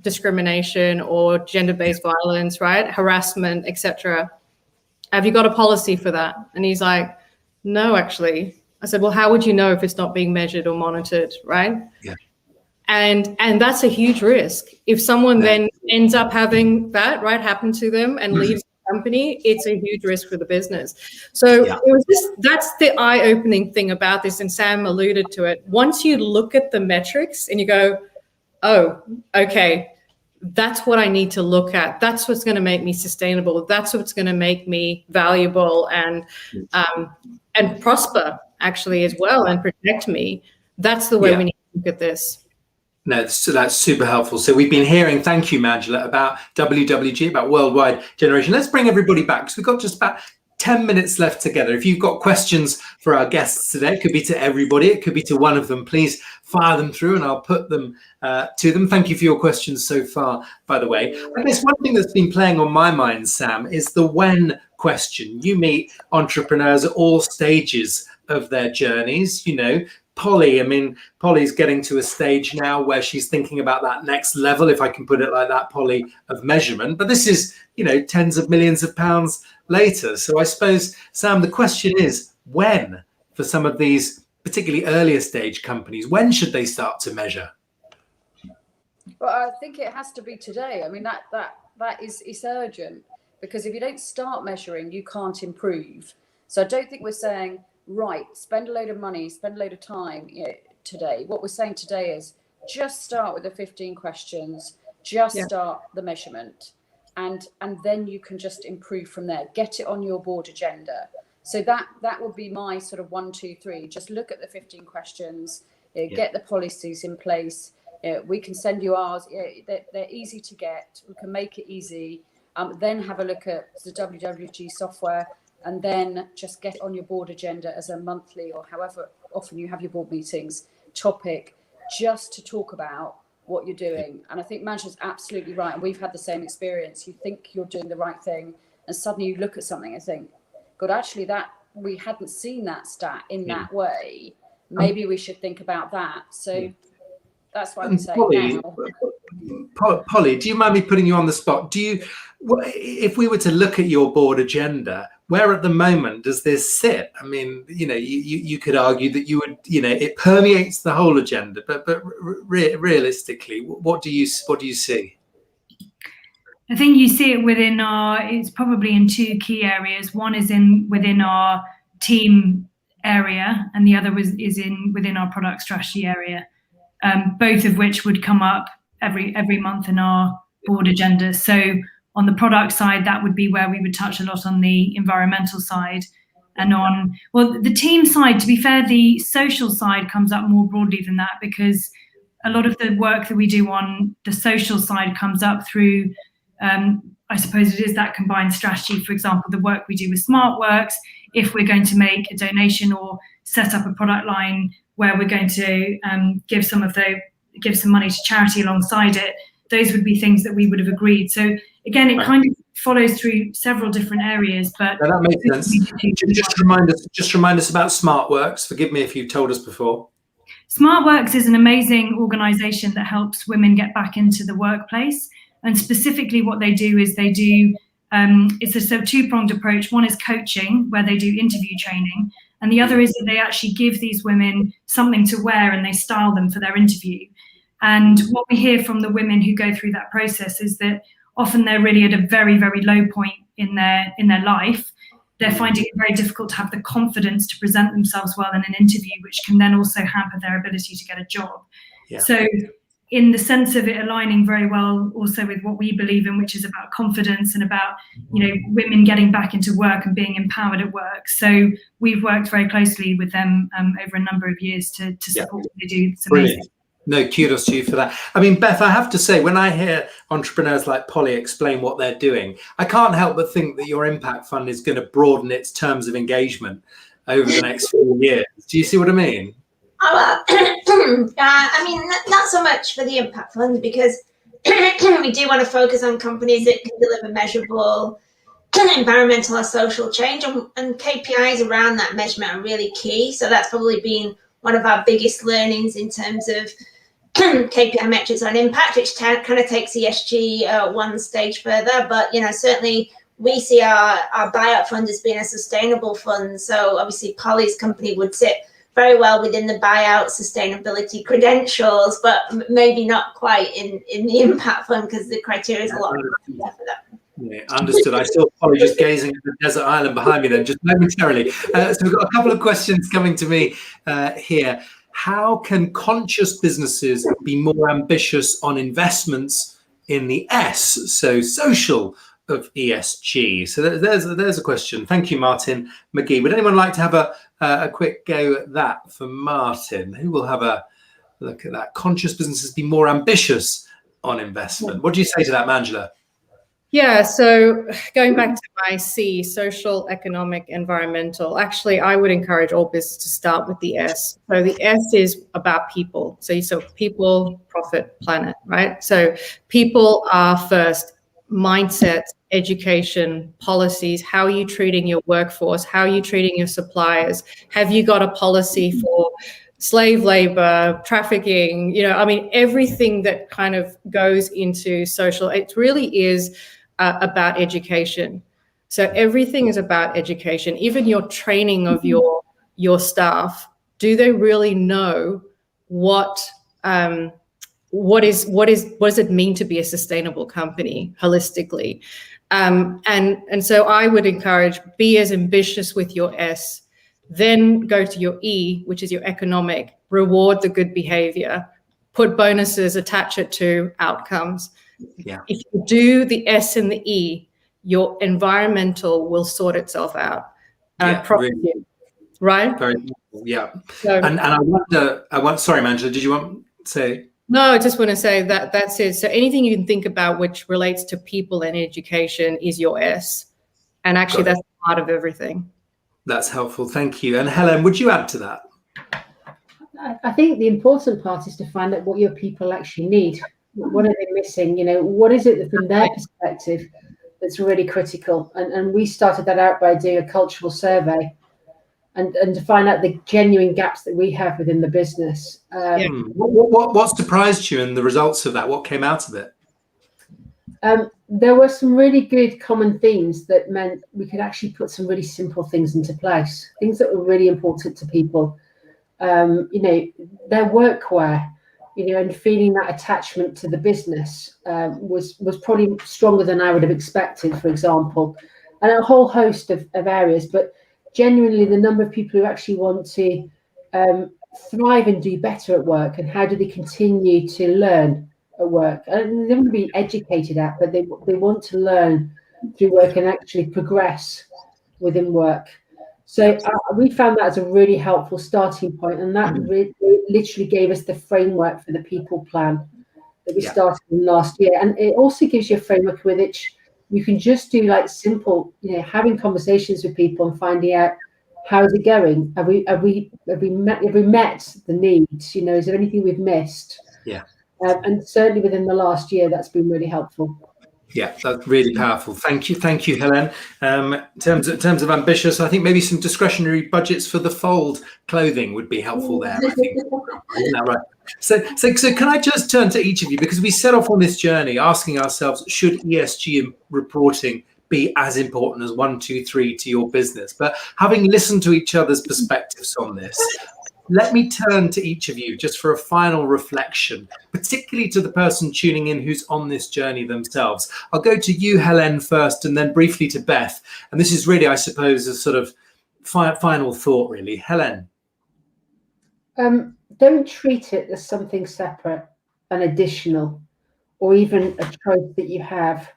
discrimination or gender-based violence, right? Harassment, etc. Have you got a policy for that? And he's like, no, actually. I said, well, how would you know if it's not being measured or monitored, right? Yeah. And that's a huge risk. If someone then ends up having that, right, happen to them and leaves the company, it's a huge risk for the business. So it was that's the eye-opening thing about this, and Sam alluded to it. Once you look at the metrics and you go, oh, okay, that's what I need to look at. That's what's going to make me sustainable. That's what's going to make me valuable and prosper actually as well, and protect me. That's the way we need to look at this. No, so that's super helpful. So we've been hearing, thank you, Manjula, about WWG, about worldwide generation. Let's bring everybody back, because we've got just about 10 minutes left together. If you've got questions for our guests today, it could be to everybody, it could be to one of them, please fire them through and I'll put them to them. Thank you for your questions so far, by the way. I guess one thing that's been playing on my mind, Sam, is the when question. You meet entrepreneurs at all stages of their journeys, Polly's getting to a stage now where she's thinking about that next level, if I can put it like that, Polly, of measurement. But this is, tens of millions of pounds later. So I suppose, Sam, the question is, when, for some of these particularly earlier stage companies, when should they start to measure? Well, I think it has to be today. I mean, it's urgent, because if you don't start measuring, you can't improve. So I don't think we're saying, right, spend a load of money, spend a load of time today. What we're saying today is, just start with the 15 questions, just start the measurement, and then you can just improve from there. Get it on your board agenda. So that would be my sort of 1, 2, 3. Just look at the 15 questions, get the policies in place. We can send you ours. They're easy to get. We can make it easy. Then have a look at the WWG software, and then just get on your board agenda as a monthly, or however often you have your board meetings, topic, just to talk about what you're doing. And I think Manjula's absolutely right. And we've had the same experience. You think you're doing the right thing, and suddenly you look at something and think, God, actually that we hadn't seen that stat in that way. Maybe we should think about that. So that's what I'm saying now. Polly, do you mind me putting you on the spot? If we were to look at your board agenda, where at the moment does this sit? I mean, you could argue that you would, it permeates the whole agenda, but realistically, what do you see? I think you see it within it's probably in 2 key areas. One is within our team area, and the other is within our product strategy area. Both of which would come up every month in our board agenda. So on the product side, that would be where we would touch a lot on the environmental side. And on, the team side, to be fair, the social side comes up more broadly than that, because a lot of the work that we do on the social side comes up through, I suppose it is that combined strategy. For example, the work we do with SmartWorks, if we're going to make a donation or set up a product line where we're going to give some money to charity alongside it, those would be things that we would have agreed. So again, it kind of follows through several different areas. But that makes sense. Just remind us about SmartWorks. Forgive me if you've told us before. SmartWorks is an amazing organisation that helps women get back into the workplace. And specifically what they do is it's a sort of 2-pronged approach. One is coaching, where they do interview training. And the other is that they actually give these women something to wear and they style them for their interview. And what we hear from the women who go through that process is that often they're really at a very, very low point in their life. They're finding it very difficult to have the confidence to present themselves well in an interview, which can then also hamper their ability to get a job. Yeah. So in the sense of it aligning very well also with what we believe in, which is about confidence and about, women getting back into work and being empowered at work. So we've worked very closely with them over a number of years to support what they do. It's amazing. Brilliant. No, kudos to you for that. I mean, Beth, I have to say, when I hear entrepreneurs like Polly explain what they're doing, I can't help but think that your impact fund is going to broaden its terms of engagement over the next few years. Do you see what I mean? I mean, not so much for the impact fund, because we do want to focus on companies that can deliver measurable environmental or social change, and KPIs around that measurement are really key. So that's probably been one of our biggest learnings in terms of KPI metrics on impact, which kind of takes ESG one stage further. But certainly we see our buyout fund as being a sustainable fund. So obviously Polly's company would sit very well within the buyout sustainability credentials, but maybe not quite in the impact fund, because the criteria is a lot more for that. Yeah, understood. I saw Polly just gazing at the desert island behind me then, just momentarily. So we've got a couple of questions coming to me here. How can conscious businesses be more ambitious on investments in the S, so social, of ESG? So there's a question. Thank you, Martin McGee. Would anyone like to have a quick go at that for Martin? Who will have a look at that? Conscious businesses be more ambitious on investment. What do you say to that, Manjula? Yeah, so going back to my C, social, economic, environmental, actually, I would encourage all business to start with the S. So the S is about people. So people, profit, planet, right? So people are first. Mindset, education, policies. How are you treating your workforce? How are you treating your suppliers? Have you got a policy for slave labor, trafficking? Everything that kind of goes into social, it really is about education. So everything is about education. Even your training of your staff, do they really know what does it mean to be a sustainable company holistically? And so I would encourage, be as ambitious with your S, then go to your E, which is your economic, reward the good behavior, put bonuses, attach it to outcomes. Yeah. If you do the S and the E, your environmental will sort itself out. And I promise you, right? Very, yeah. So, And I wonder, sorry, Angela, did you want to say? No, I just want to say that's it. So anything you can think about which relates to people and education is your S. And actually that's part of everything. That's helpful. Thank you. And Helen, would you add to that? I think the important part is to find out what your people actually need. What are they missing? You know, what is it that from their perspective that's really critical? And we started that out by doing a cultural survey and to find out the genuine gaps that we have within the business. What surprised you in the results of that? What came out of it? There were some really good common themes that meant we could actually put some really simple things into place, things that were really important to people. You know, their workwear, you know, and feeling that attachment to the business was probably stronger than I would have expected, for example, and a whole host of areas. But genuinely, the number of people who actually want to thrive and do better at work, and how do they continue to learn at work? And they want to be educated at, but they want to learn through work and actually progress within work. So we found that as a really helpful starting point, and that literally gave us the framework for the people plan that we started in last year. And it also gives you a framework with which you can just do like simple, you know, having conversations with people and finding out how is it going. Have we met the needs? You know, is there anything we've missed? Yeah. And certainly within the last year, that's been really helpful. Yeah, that's really powerful. Thank you, Helen. In terms of ambitious, I think maybe some discretionary budgets for the fold clothing would be helpful there. I think. Isn't that right? So can I just turn to each of you, because we set off on this journey asking ourselves, should ESG reporting be as important as 1, 2, 3 to your business? But having listened to each other's perspectives on this, let me turn to each of you just for a final reflection, particularly to the person tuning in who's on this journey themselves. I'll go to you, Helen, first, and then briefly to Beth. And this is really, I suppose, a sort of final thought, really. Helen. Don't treat it as something separate and additional, or even a choice that you have.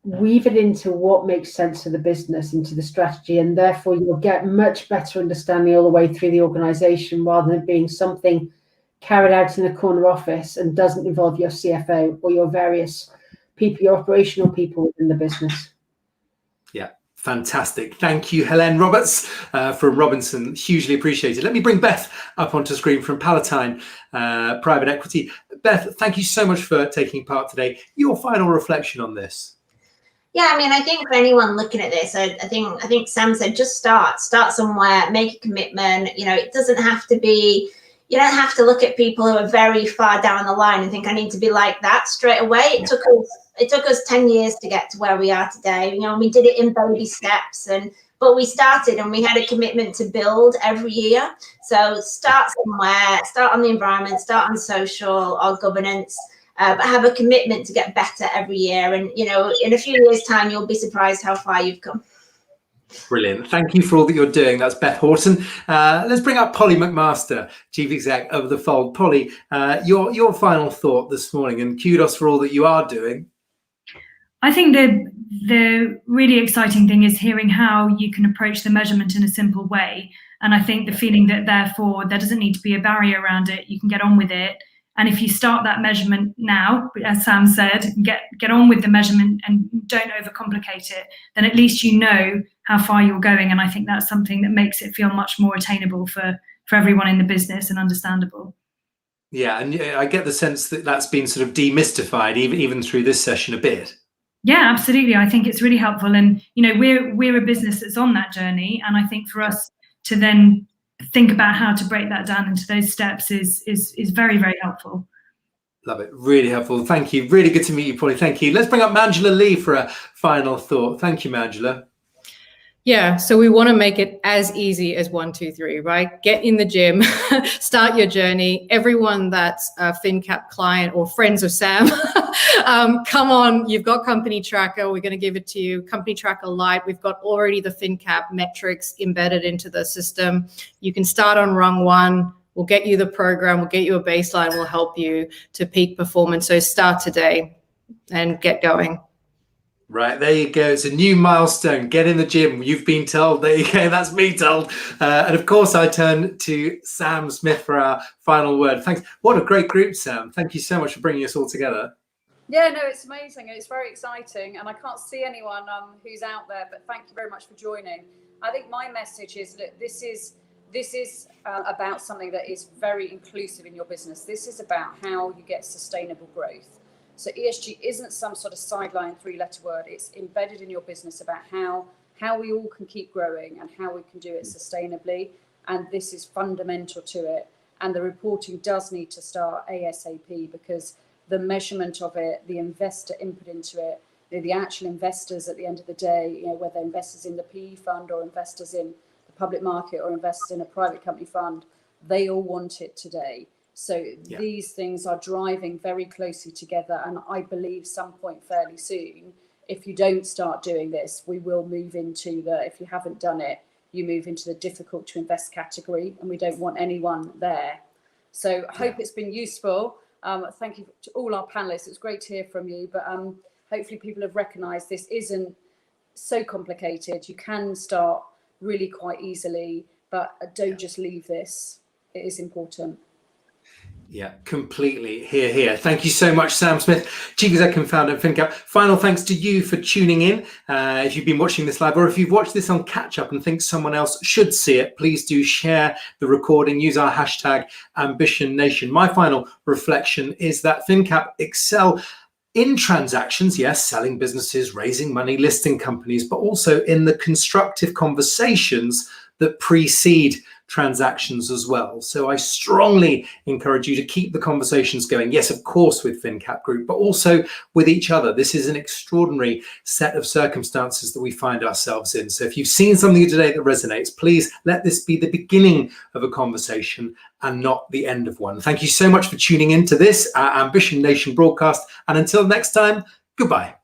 Weave it into what makes sense to the business, into the strategy, and therefore you'll get much better understanding all the way through the organization, rather than being something carried out in a corner office and doesn't involve your CFO or your various people, your operational people within the business. Yeah, fantastic. Thank you, Helen Roberts from Robinson. Hugely appreciated. Let me bring Beth up onto screen from Palatine Private Equity. Beth, thank you so much for taking part today. Your final reflection on this. Yeah, I mean, I think for anyone looking at this, I think Sam said, just start somewhere, make a commitment. You know, it doesn't have to be, you don't have to look at people who are very far down the line and think I need to be like that straight away. It took us 10 years to get to where we are today. You know, we did it in baby steps, but we started and we had a commitment to build every year. So start somewhere, start on the environment, start on social or governance. But have a commitment to get better every year. And, you know, in a few years' time, you'll be surprised how far you've come. Brilliant. Thank you for all that you're doing. That's Beth Houghton. Let's bring up Polly McMaster, Chief Exec of The Fold. Polly, your final thought this morning, and kudos for all that you are doing. I think the really exciting thing is hearing how you can approach the measurement in a simple way. And I think the feeling that therefore there doesn't need to be a barrier around it. You can get on with it. And if you start that measurement now, as Sam said, get on with the measurement and don't overcomplicate it, then at least you know how far you're going. And I think that's something that makes it feel much more attainable for everyone in the business and understandable. Yeah, and I get the sense that that's been sort of demystified even through this session a bit. Yeah, absolutely. I think it's really helpful. And, you know, we're a business that's on that journey. And I think for us to then think about how to break that down into those steps is very, very helpful. Love it. Really helpful. Thank you. Really good to meet you, Polly. Thank you. Let's bring up Manjula Lee for a final thought. Thank you, Manjula. Yeah, so we want to make it as easy as 1, 2, 3, right? Get in the gym, start your journey. Everyone that's a finnCap client or friends of Sam, come on, you've got Company Tracker. We're going to give it to you. Company Tracker Lite. We've got already the finnCap metrics embedded into the system. You can start on rung 1, We'll get you the program, we'll get you a baseline, we'll help you to peak performance. So start today and get going. Right, there you go. It's a new milestone. Get in the gym. You've been told. There you go. That's me told. And of course, I turn to Sam Smith for our final word. Thanks. What a great group, Sam. Thank you so much for bringing us all together. Yeah, no, it's amazing. It's very exciting. And I can't see anyone who's out there, but thank you very much for joining. I think my message is that this is about something that is very inclusive in your business. This is about how you get sustainable growth. So ESG isn't some sort of sideline 3-letter word. It's embedded in your business about how we all can keep growing and how we can do it sustainably. And this is fundamental to it. And the reporting does need to start ASAP, because the measurement of it, the investor input into it, the actual investors at the end of the day, whether investors in the PE fund or investors in the public market or investors in a private company fund, they all want it today. So these things are driving very closely together. And I believe some point fairly soon, if you don't start doing this, we will move into if you haven't done it, you move into the difficult to invest category, and we don't want anyone there. So I hope it's been useful. Thank you to all our panelists. It's great to hear from you, but hopefully people have recognised this isn't so complicated. You can start really quite easily, but don't just leave this. It is important. Yeah, completely. Here. Thank you so much, Sam Smith, Chief Executive and Founder of finnCap. Final thanks to you for tuning in. If you've been watching this live, or if you've watched this on catch up and think someone else should see it, please do share the recording. Use our hashtag #AmbitionNation. My final reflection is that finnCap excel in transactions, yes, selling businesses, raising money, listing companies, but also in the constructive conversations that precede transactions as well. So I strongly encourage you to keep the conversations going. Yes, of course, with finnCap Group, but also with each other. This is an extraordinary set of circumstances that we find ourselves in. So if you've seen something today that resonates, please let this be the beginning of a conversation and not the end of one. Thank you so much for tuning in to this, our Ambition Nation broadcast. And until next time, goodbye.